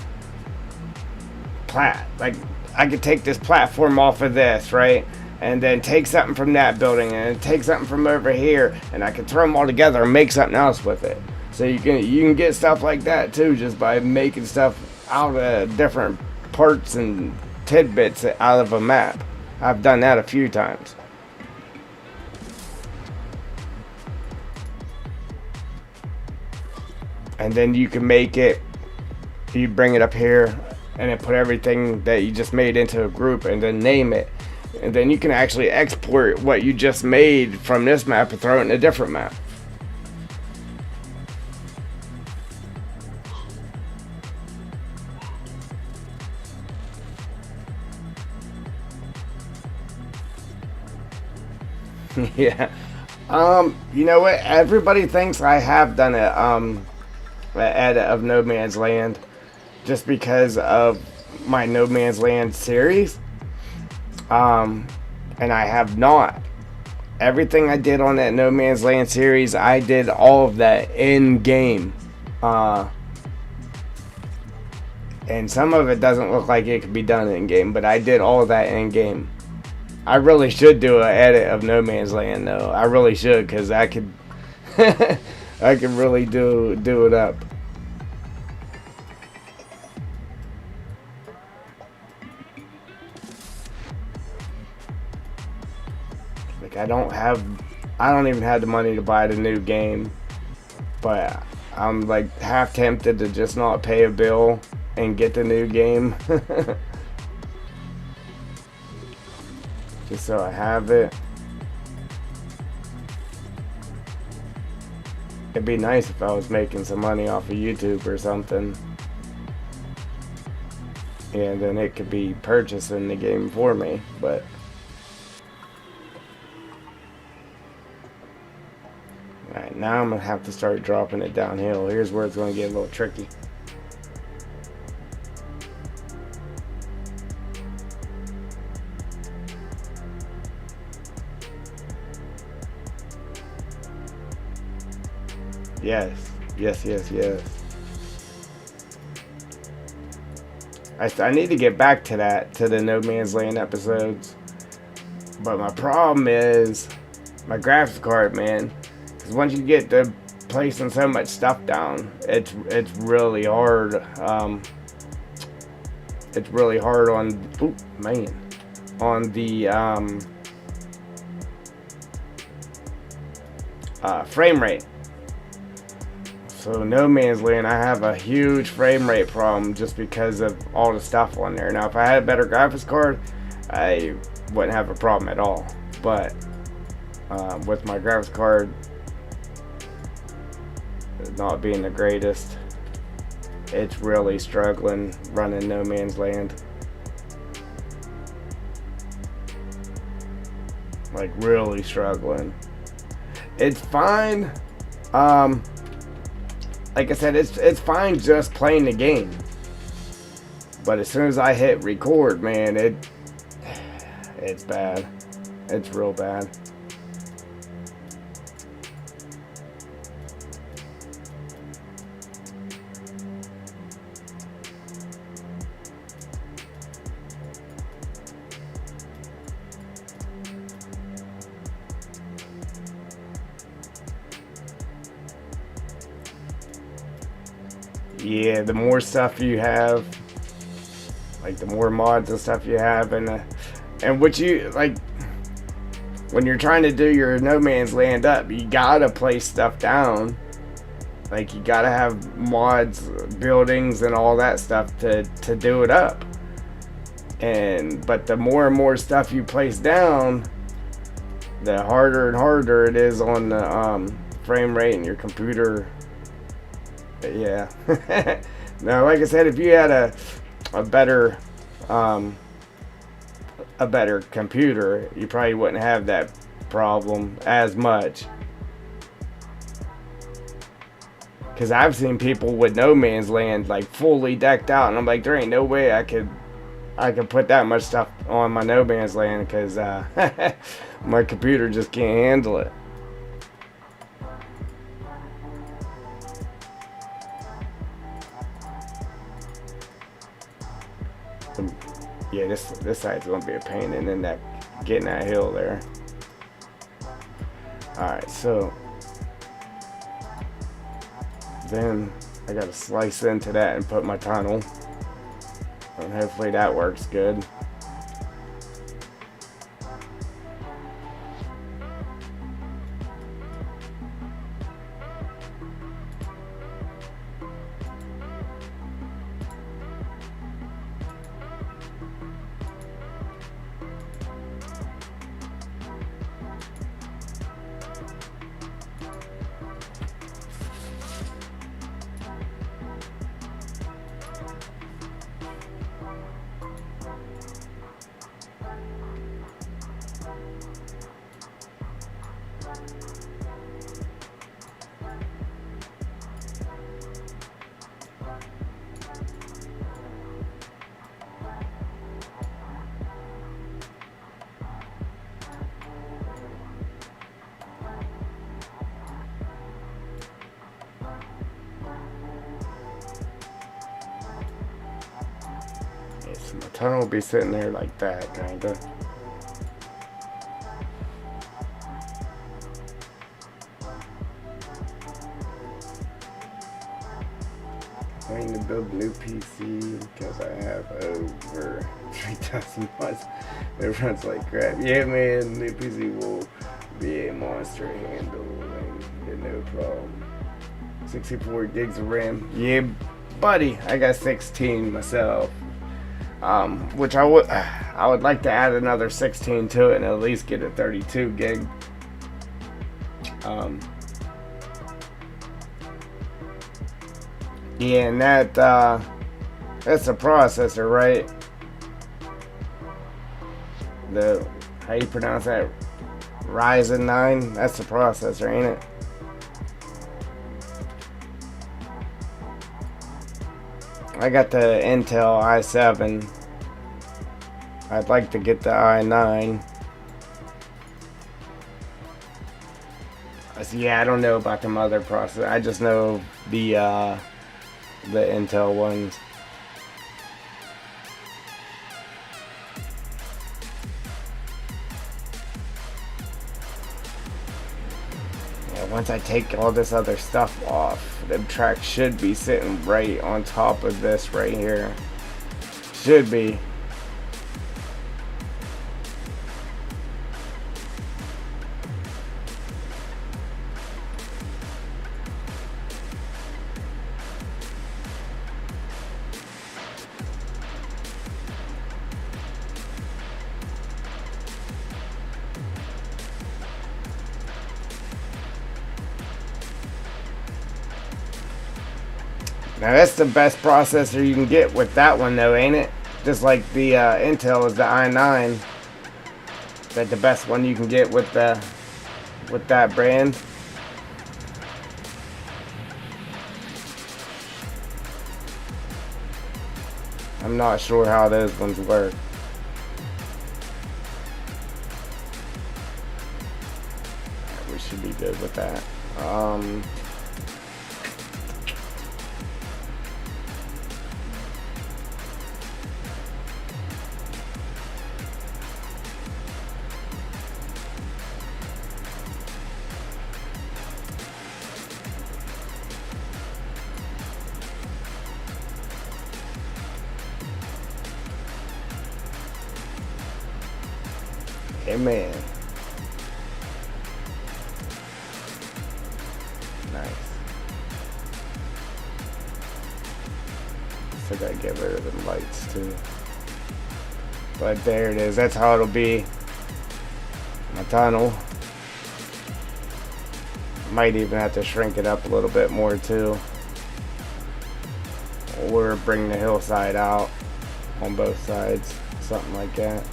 I could take this platform off of this, right? And then take something from that building and take something from over here, and I can throw them all together and make something else with it. So you can get stuff like that too, just by making stuff out of different parts and tidbits out of a map. I've done that a few times. And then you can make it, you bring it up here and then put everything that you just made into a group and then name it. And then you can actually export what you just made from this map and throw it in a different map. Yeah. You know what? Everybody thinks I have done an edit of No Man's Land just because of my No Man's Land series. And I have not. Everything I did on that No Man's Land series, I did all of that in game. And some of it doesn't look like it could be done in game, but I did all of that in game. I really should do an edit of No Man's Land though. I really should, because I could I could really do it up. Like I don't even have the money to buy the new game, but I'm like half tempted to just not pay a bill and get the new game. Just so I have it. It'd be nice if I was making some money off of YouTube or something. And then it could be purchasing the game for me, but alright, now I'm gonna have to start dropping it downhill. Here's where it's gonna get a little tricky. Yes, yes, yes, yes. I need to get back to that, to the No Man's Land episodes. But my problem is my graphics card, man. Because once you get to placing so much stuff down, it's really hard. It's really hard on, on the frame rate. So No Man's Land, I have a huge frame rate problem just because of all the stuff on there. Now, if I had a better graphics card, I wouldn't have a problem at all. But with my graphics card not being the greatest, it's really struggling running No Man's Land. Like really struggling. It's fine. Like I said, it's fine just playing the game. But as soon as I hit record, man, it's bad. It's real bad. Yeah, the more stuff you have, like the more mods and stuff you have, and what you like when you're trying to do your No Man's Land up, you gotta place stuff down. Like you gotta have mods, buildings, and all that stuff to do it up. But the more and more stuff you place down, the harder and harder it is on the frame rate in your computer. Yeah. Now, like I said, if you had a better computer, you probably wouldn't have that problem as much. Because I've seen people with no man's land like fully decked out, and I'm like, there ain't no way I could put that much stuff on my no man's land because my computer just can't handle it. Yeah, this side's gonna be a pain, and then that getting that hill there. All right, so then I gotta slice into that and put my tunnel, and hopefully that works good. So my tunnel will be sitting there like that, kinda. I need to build a new PC because I have over 3,000 mods. It runs like crap. Yeah, man, new PC will be a monster to handle and no problem. 64 gigs of RAM. Yeah, buddy, I got 16 myself. Which I would like to add another 16 to it and at least get a 32 gig. Yeah, and that's a processor, right? How you pronounce that? Ryzen 9? That's the processor, ain't it? I got the Intel i7. I'd like to get the i9. Yeah, I don't know about them other processors. I just know the Intel ones. Yeah, once I take all this other stuff off, the track should be sitting right on top of this right here. Should be. Now that's the best processor you can get with that one though, ain't it? Just like the Intel is the i9. That's the best one you can get with that brand. I'm not sure how those ones work. We should be good with that. Amen. Nice. Still gotta get rid of the lights too. But there it is. That's how it'll be. My tunnel. Might even have to shrink it up a little bit more too. Or bring the hillside out on both sides. Something like that.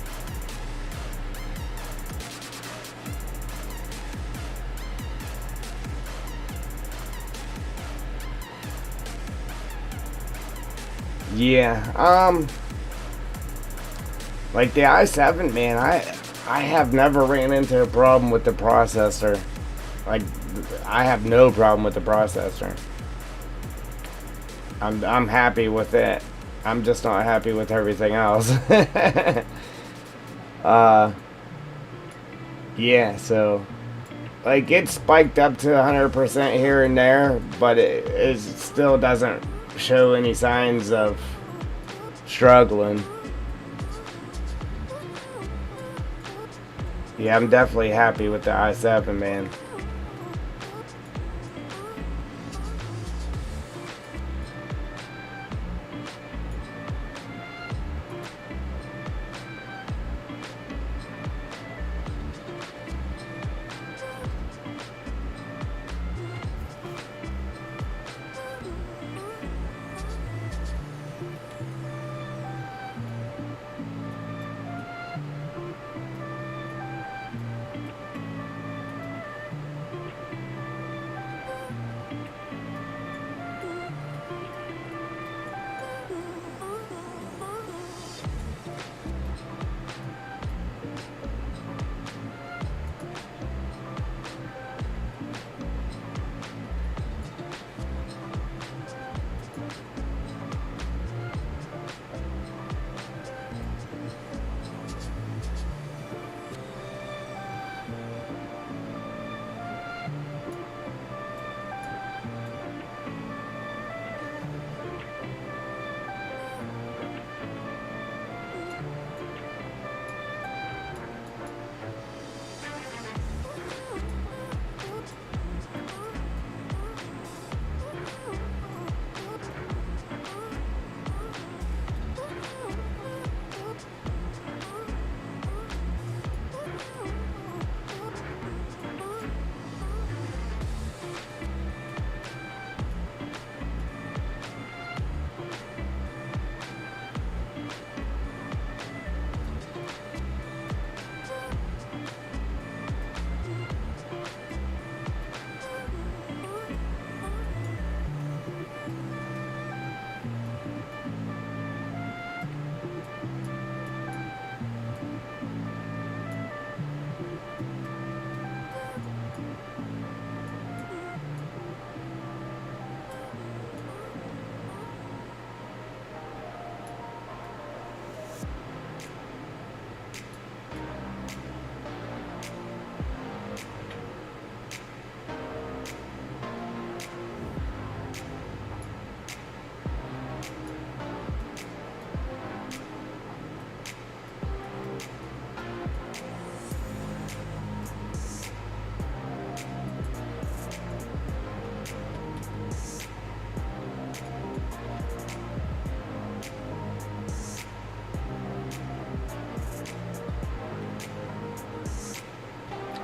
Yeah. Like the i7, man, I have never ran into a problem with the processor. Like, I have no problem with the processor. I'm happy with it. I'm just not happy with everything else. uh, yeah, so like it spiked up to 100% here and there, but it still doesn't show any signs of struggling. Yeah, I'm definitely happy with the i7, man.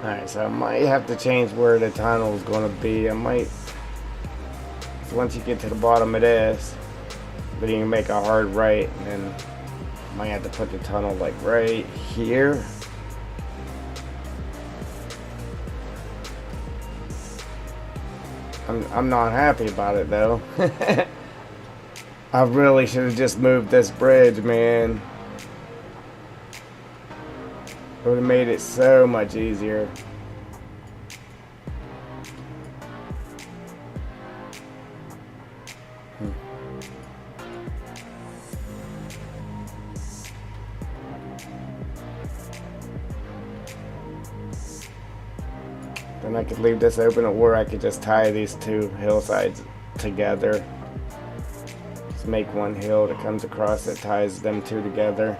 Alright, so I might have to change where the tunnel is going to be. I might, so once you get to the bottom of this, then you can make a hard right, and then I might have to put the tunnel like right here. I'm not happy about it though. I really should have just moved this bridge, man. It would have made it so much easier. Then I could leave this open, or I could just tie these two hillsides together. Just make one hill that comes across that ties them two together.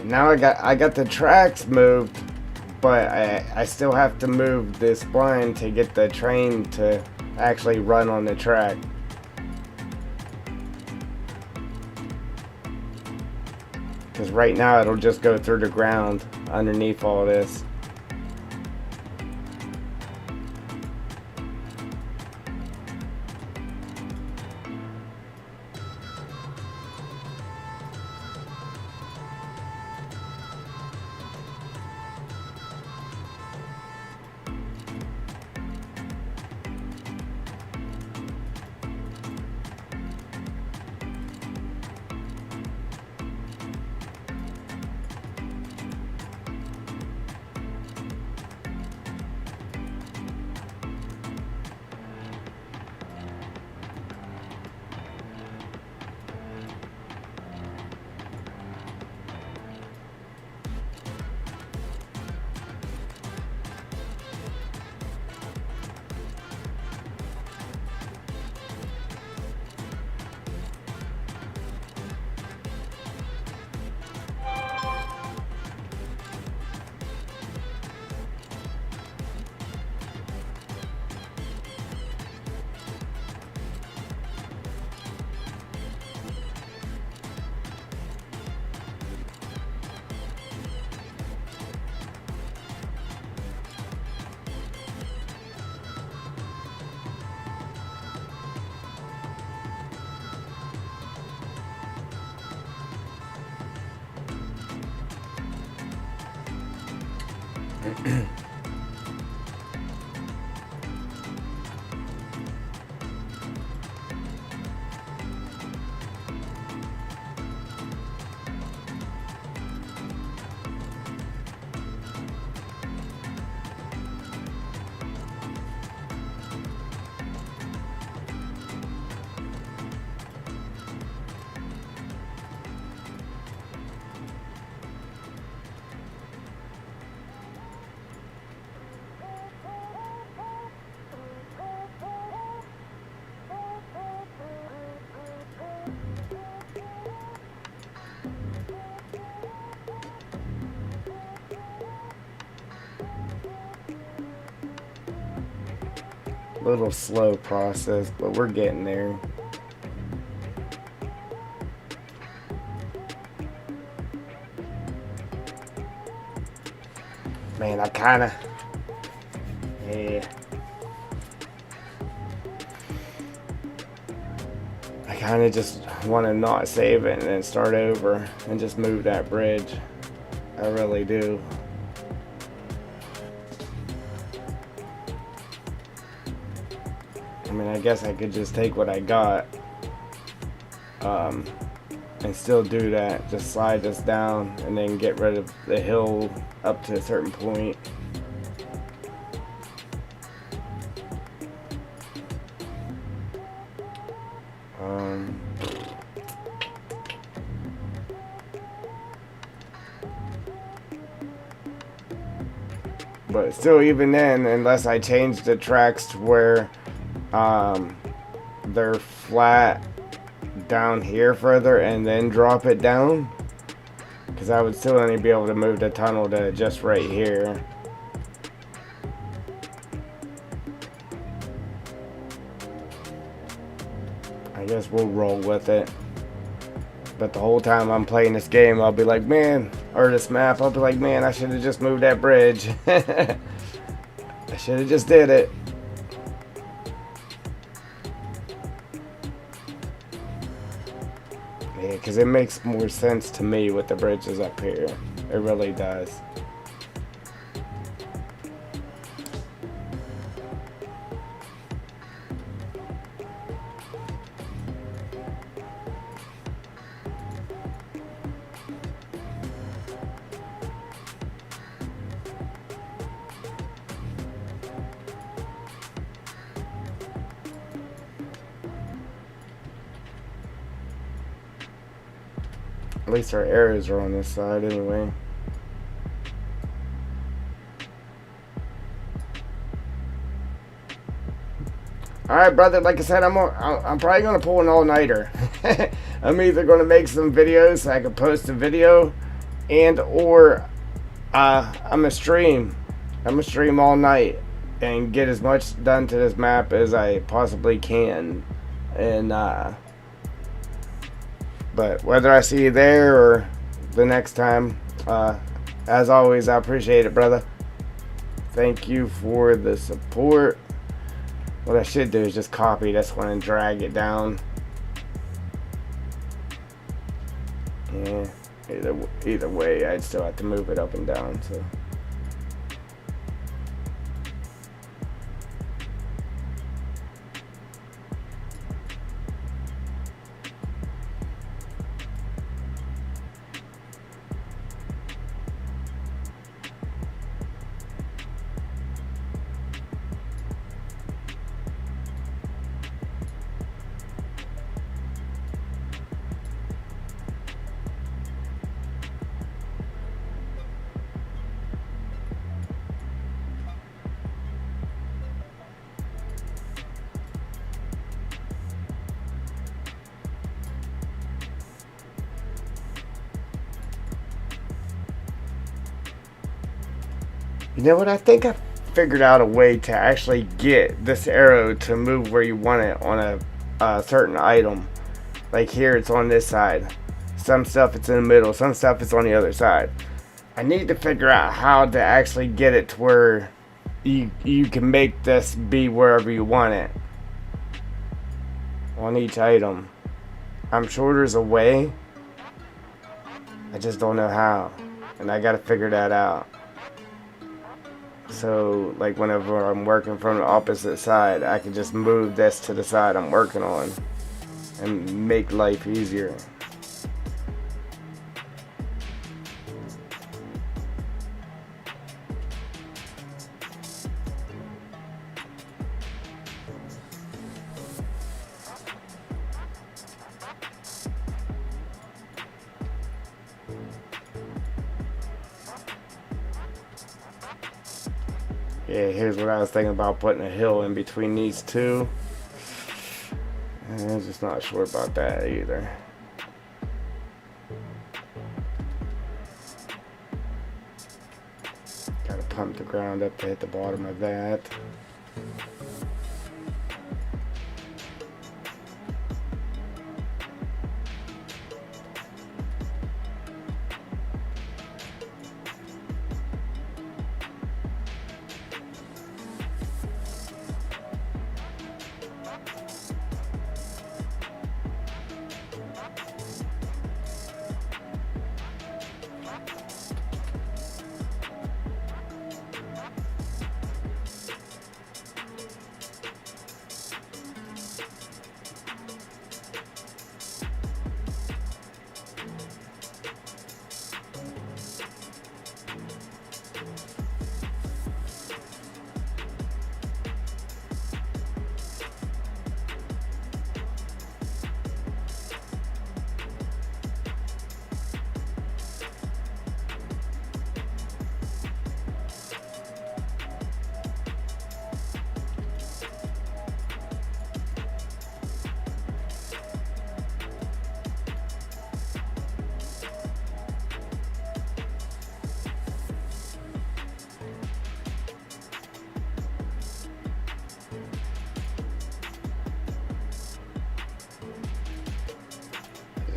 Now I got the tracks moved, but I still have to move this blind to get the train to actually run on the track. Because right now it'll just go through the ground underneath all this. Little slow process, but we're getting there. Man, I kinda... Yeah. I kinda just want to not save it and then start over and just move that bridge. I really do. I mean, I guess I could just take what I got and still do that. Just slide this down and then get rid of the hill up to a certain point. But still, even then, unless I change the tracks to where they're flat down here further and then drop it down, because I would still only be able to move the tunnel to just right here. I guess we'll roll with it. But the whole time I'm playing this game, I'll be like, man, or this map, I'll be like, man, I should have just moved that bridge. I should have just did it. Yeah, because it makes more sense to me with the bridges up here. It really does. At least our arrows are on this side anyway. Alright, brother, like I said, I'm probably going to pull an all-nighter. I'm either going to make some videos so I can post a video, and or I'm going to stream. I'm going to stream all night and get as much done to this map as I possibly can. And but whether I see you there or the next time, as always, I appreciate it, brother. Thank you for the support. What I should do is just copy this one and drag it down. Yeah, either way, I'd still have to move it up and down, so. You know what? I think I figured out a way to actually get this arrow to move where you want it on a certain item. Like here, it's on this side. Some stuff it's in the middle. Some stuff it's on the other side. I need to figure out how to actually get it to where you can make this be wherever you want it on each item. I'm sure there's a way. I just don't know how, and I gotta figure that out. So like whenever I'm working from the opposite side, I can just move this to the side I'm working on and make life easier. Yeah, here's what I was thinking about, putting a hill in between these two. And I'm just not sure about that either. Gotta pump the ground up to hit the bottom of that.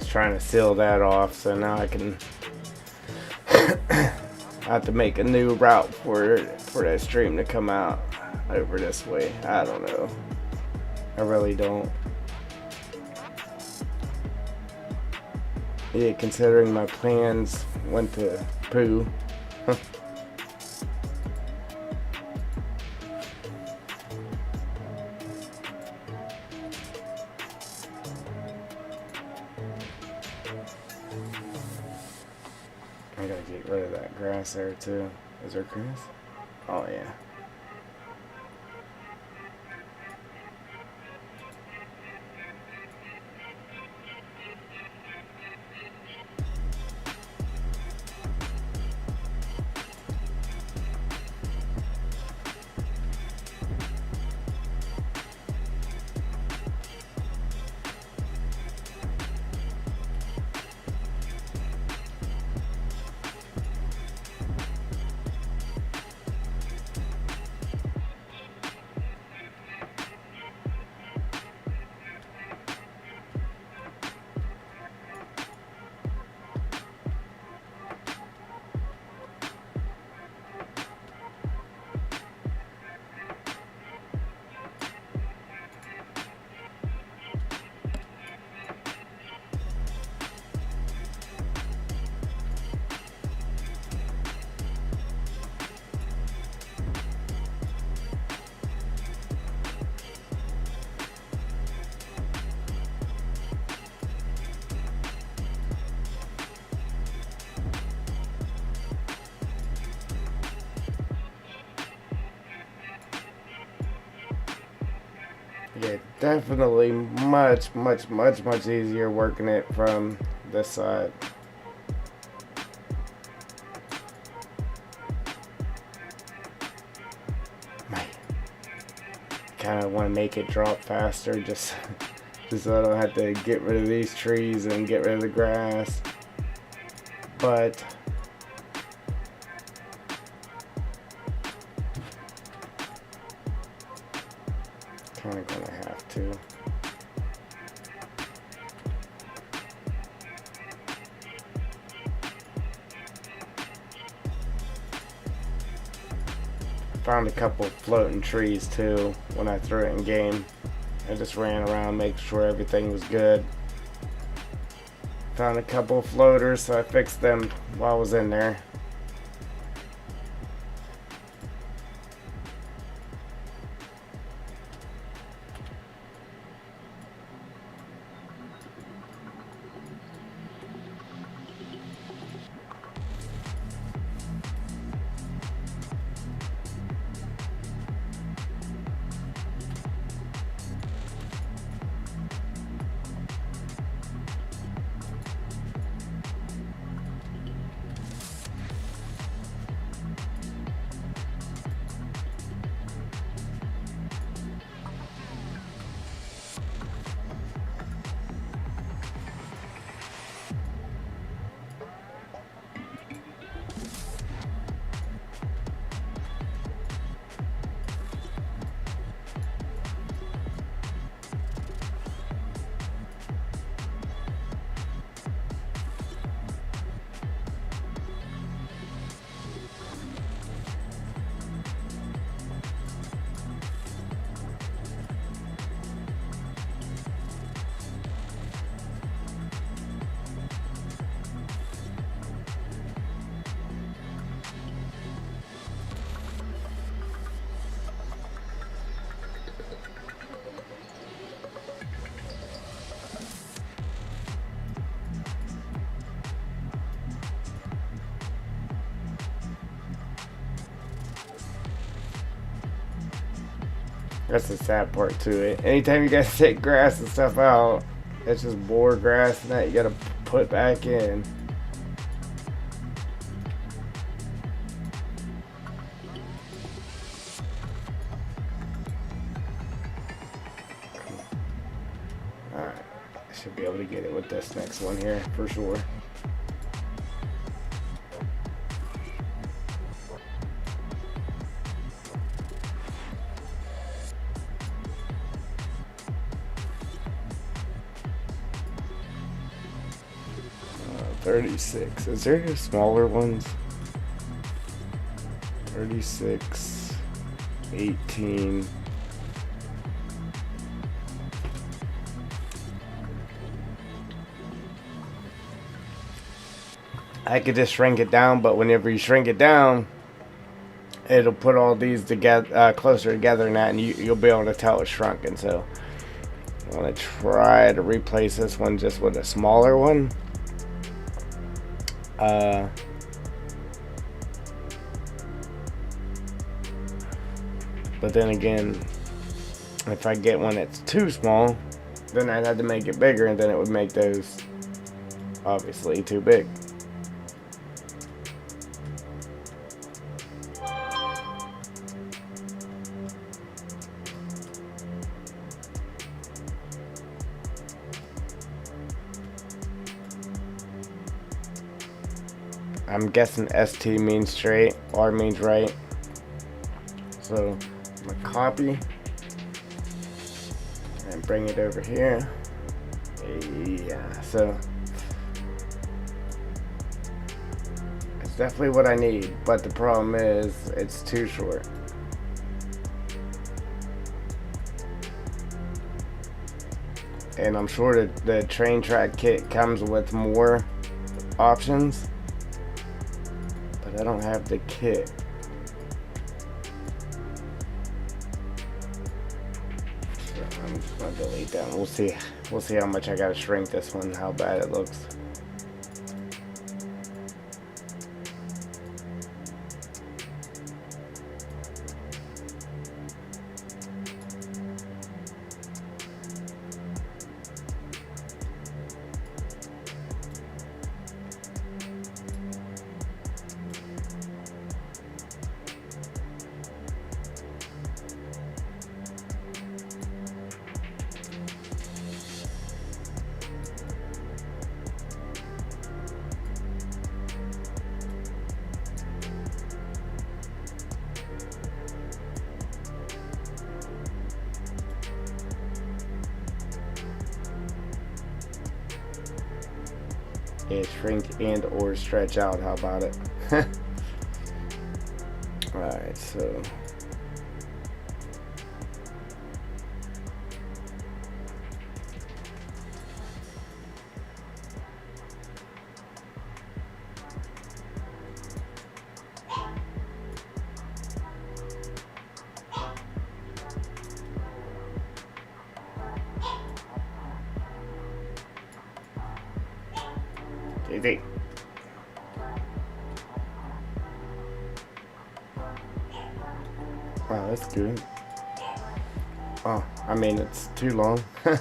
Trying to seal that off, so now I can have to make a new route for that stream to come out over this way. I don't know. I really don't. Yeah, considering my plans went to poo. I gotta get rid of that grass there too. Is there grass? Oh yeah. Yeah, definitely much easier working it from this side. Kind of want to make it drop faster, just so I don't have to get rid of these trees and get rid of the grass. But kind of gonna have to. Found a couple floating trees too when I threw it in game. I just ran around making sure everything was good. Found a couple floaters, so I fixed them while I was in there. That's the sad part to it. Anytime you guys take grass and stuff out, it's just more grass and that you gotta put back in. Alright, I should be able to get it with this next one here for sure. 36. Is there any smaller ones? 36, 18. I could just shrink it down, but whenever you shrink it down, it'll put all these together, closer together than that, and you'll be able to tell it's shrunken. So I'm gonna try to replace this one just with a smaller one. But then again, if I get one that's too small, then I'd have to make it bigger, and then it would make those obviously too big. I'm guessing ST means straight, R means right. So I'm gonna copy and bring it over here. Yeah, so it's definitely what I need, but the problem is it's too short. And I'm sure that the train track kit comes with more options, but I don't have the kit. So I'm just gonna delete that. We'll see how much I gotta shrink this one, how bad it looks. Yeah, shrink and or stretch out. How about it? Alright, so easy. Wow, that's good. Oh, I mean, it's too long. Now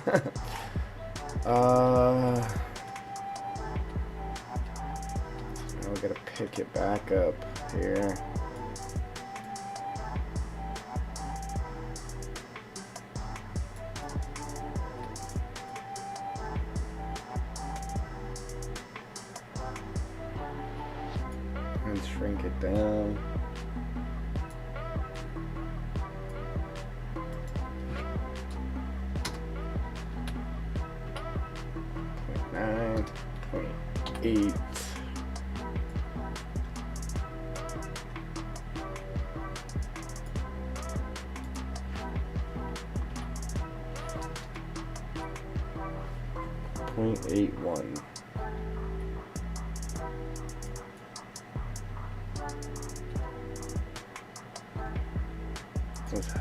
we gotta pick it back up here. And shrink it down. .9, 28. .81.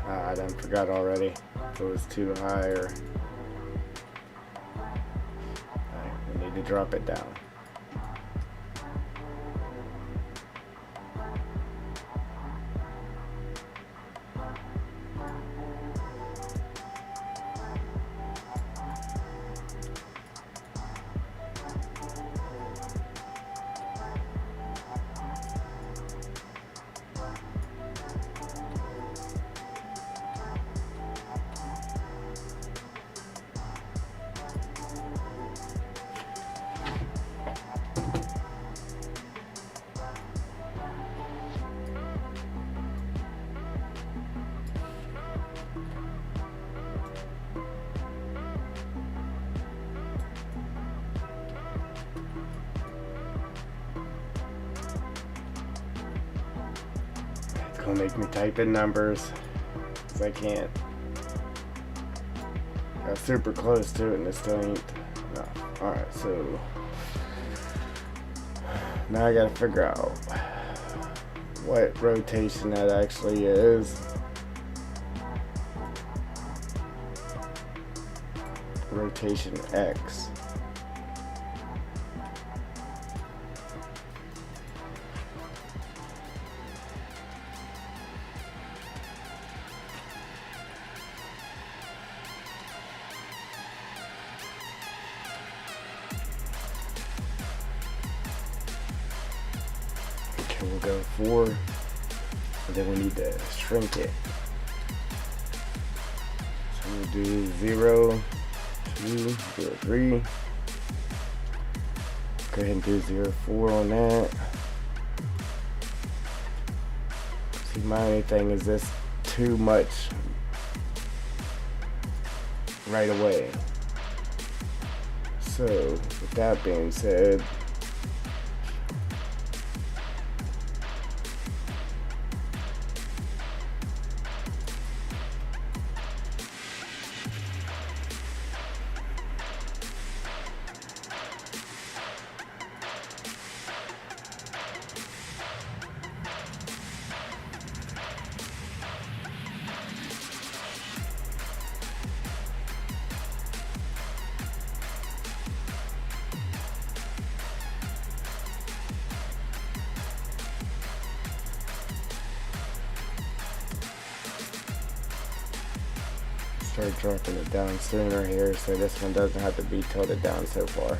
I done forgot already if it was too high or. Alright, we need to drop it down. Don't make me type in numbers, because I can't. Got super close to it and it still ain't. No. Alright, so now I gotta figure out what rotation that actually is. Rotation X. Okay, we'll go 4, and then we need to shrink it. So we'll do 0, 2, 0, 3. Go ahead and do 0, 4 on that. See, my only thing is this too much right away. So, with that being said, start dropping it down sooner here so this one doesn't have to be tilted down so far.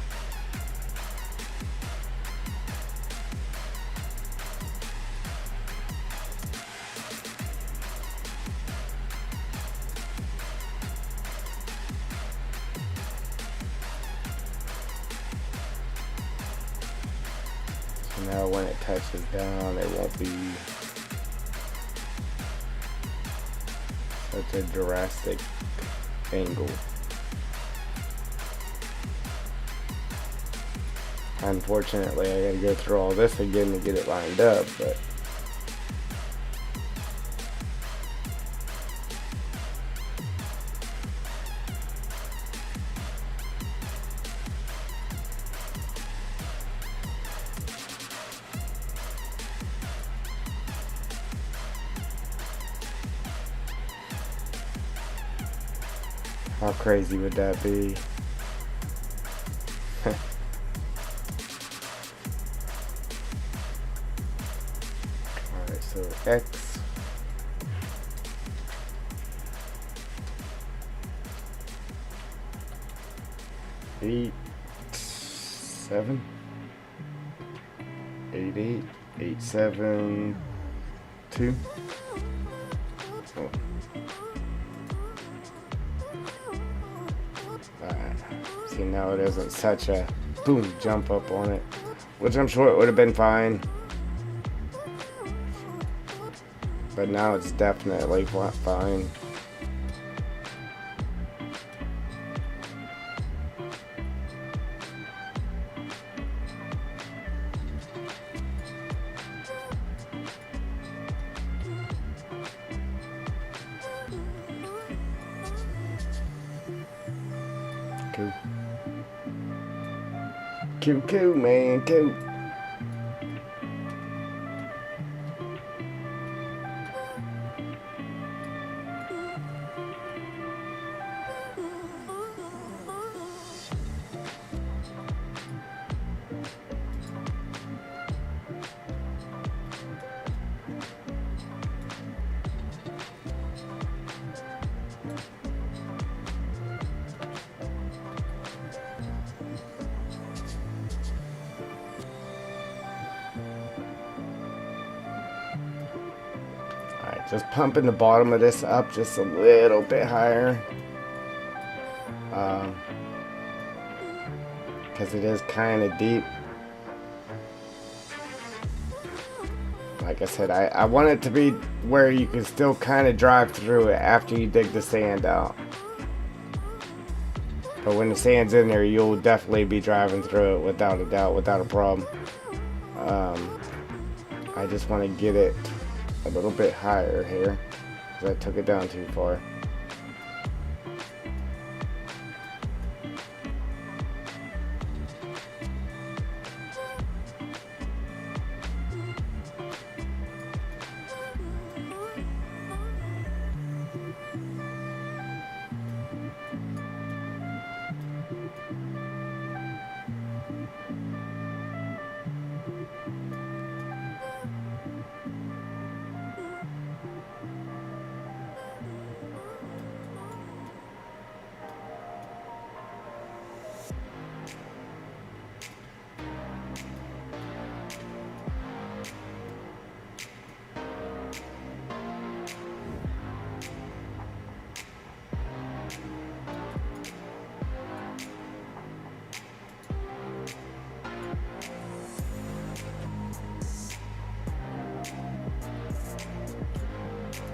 So now when it touches down, it won't be such a drastic angle. Unfortunately, I gotta go through all this again to get it lined up, but how crazy would that be? Alright, so X. Eight, 7, 8, 8, 8, 7, 2. Oh. See, now it isn't such a boom jump up on it, which I'm sure it would have been fine, but now it's definitely fine. Cool. Cool, man, cool. Just pumping the bottom of this up just a little bit higher, because it is kind of deep. Like I said, I want it to be where you can still kind of drive through it after you dig the sand out. But when the sand's in there, you'll definitely be driving through it without a doubt, without a problem. I just want to get it a little bit higher here, because I took it down too far.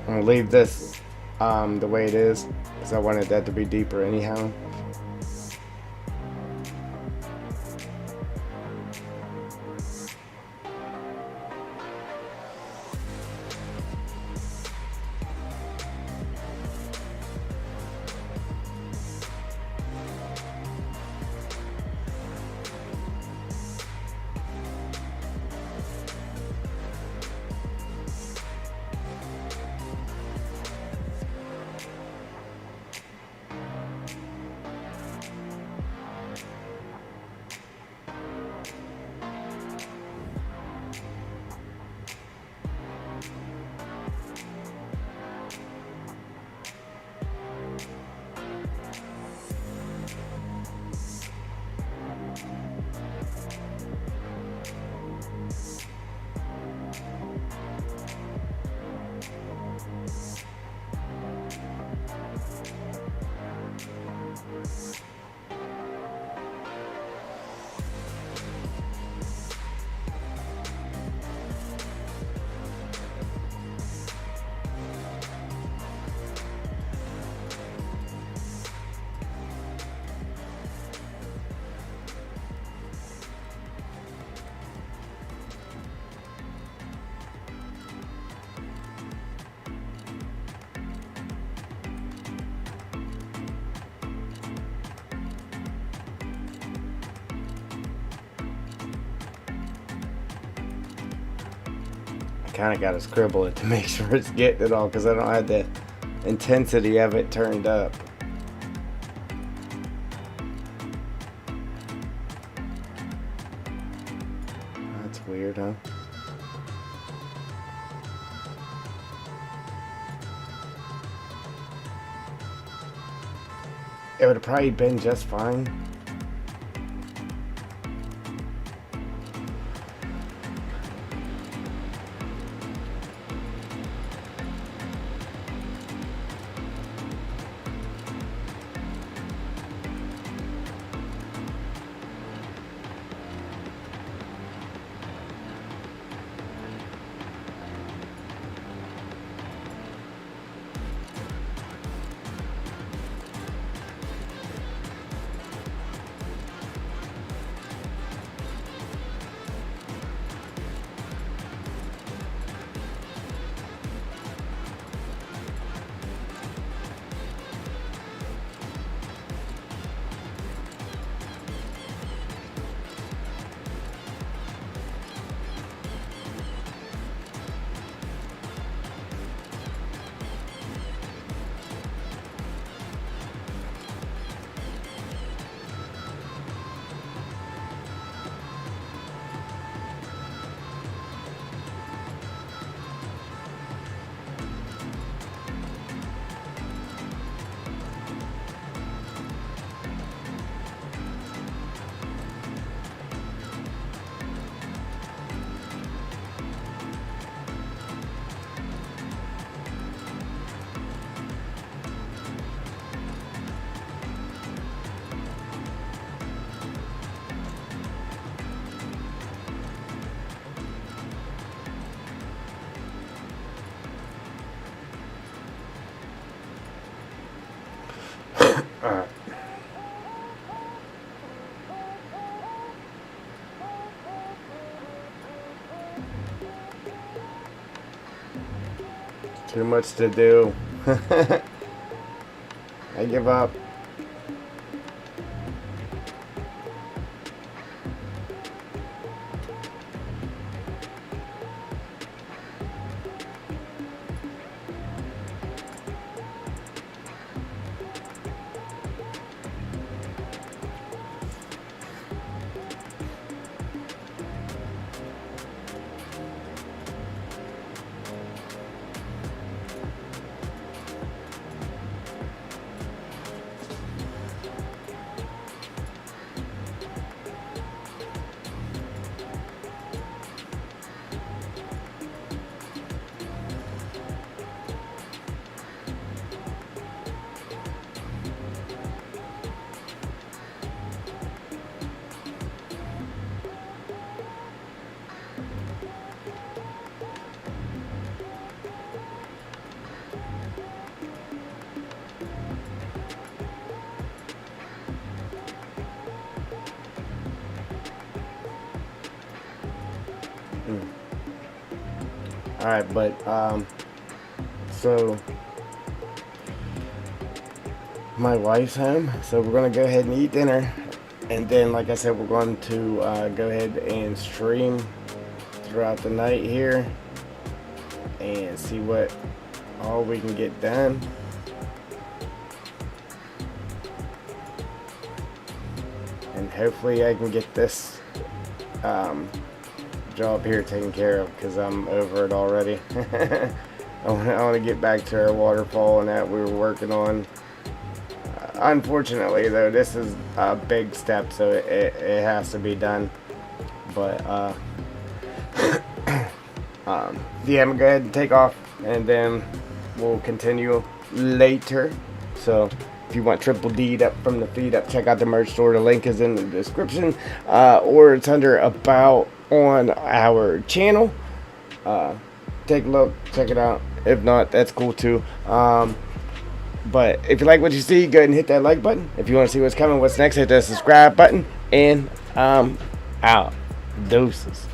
I'm gonna leave this the way it is because I wanted that to be deeper anyhow. Kind of got to scribble it to make sure it's getting it all because I don't have the intensity of it turned up. That's weird, huh? It would have probably been just fine. Alright. Too much to do. I give up. Alright, but so my wife's home, so we're gonna go ahead and eat dinner, and then like I said, we're going to go ahead and stream throughout the night here and see what all we can get done. And hopefully I can get this job here taken care of, because I'm over it already. I want to get back to our waterfall and that we were working on. Unfortunately though, this is a big step, so it has to be done. But yeah, I'm gonna go ahead and take off, and then we'll continue later. So if you want Triple D'd up from the feed up, check out the merch store. The link is in the description, or it's under about on our channel. Take a look, check it out. If not, that's cool too. But if you like what you see, go ahead and hit that like button. If you want to see what's coming, what's next, hit that subscribe button. And out. Deuces.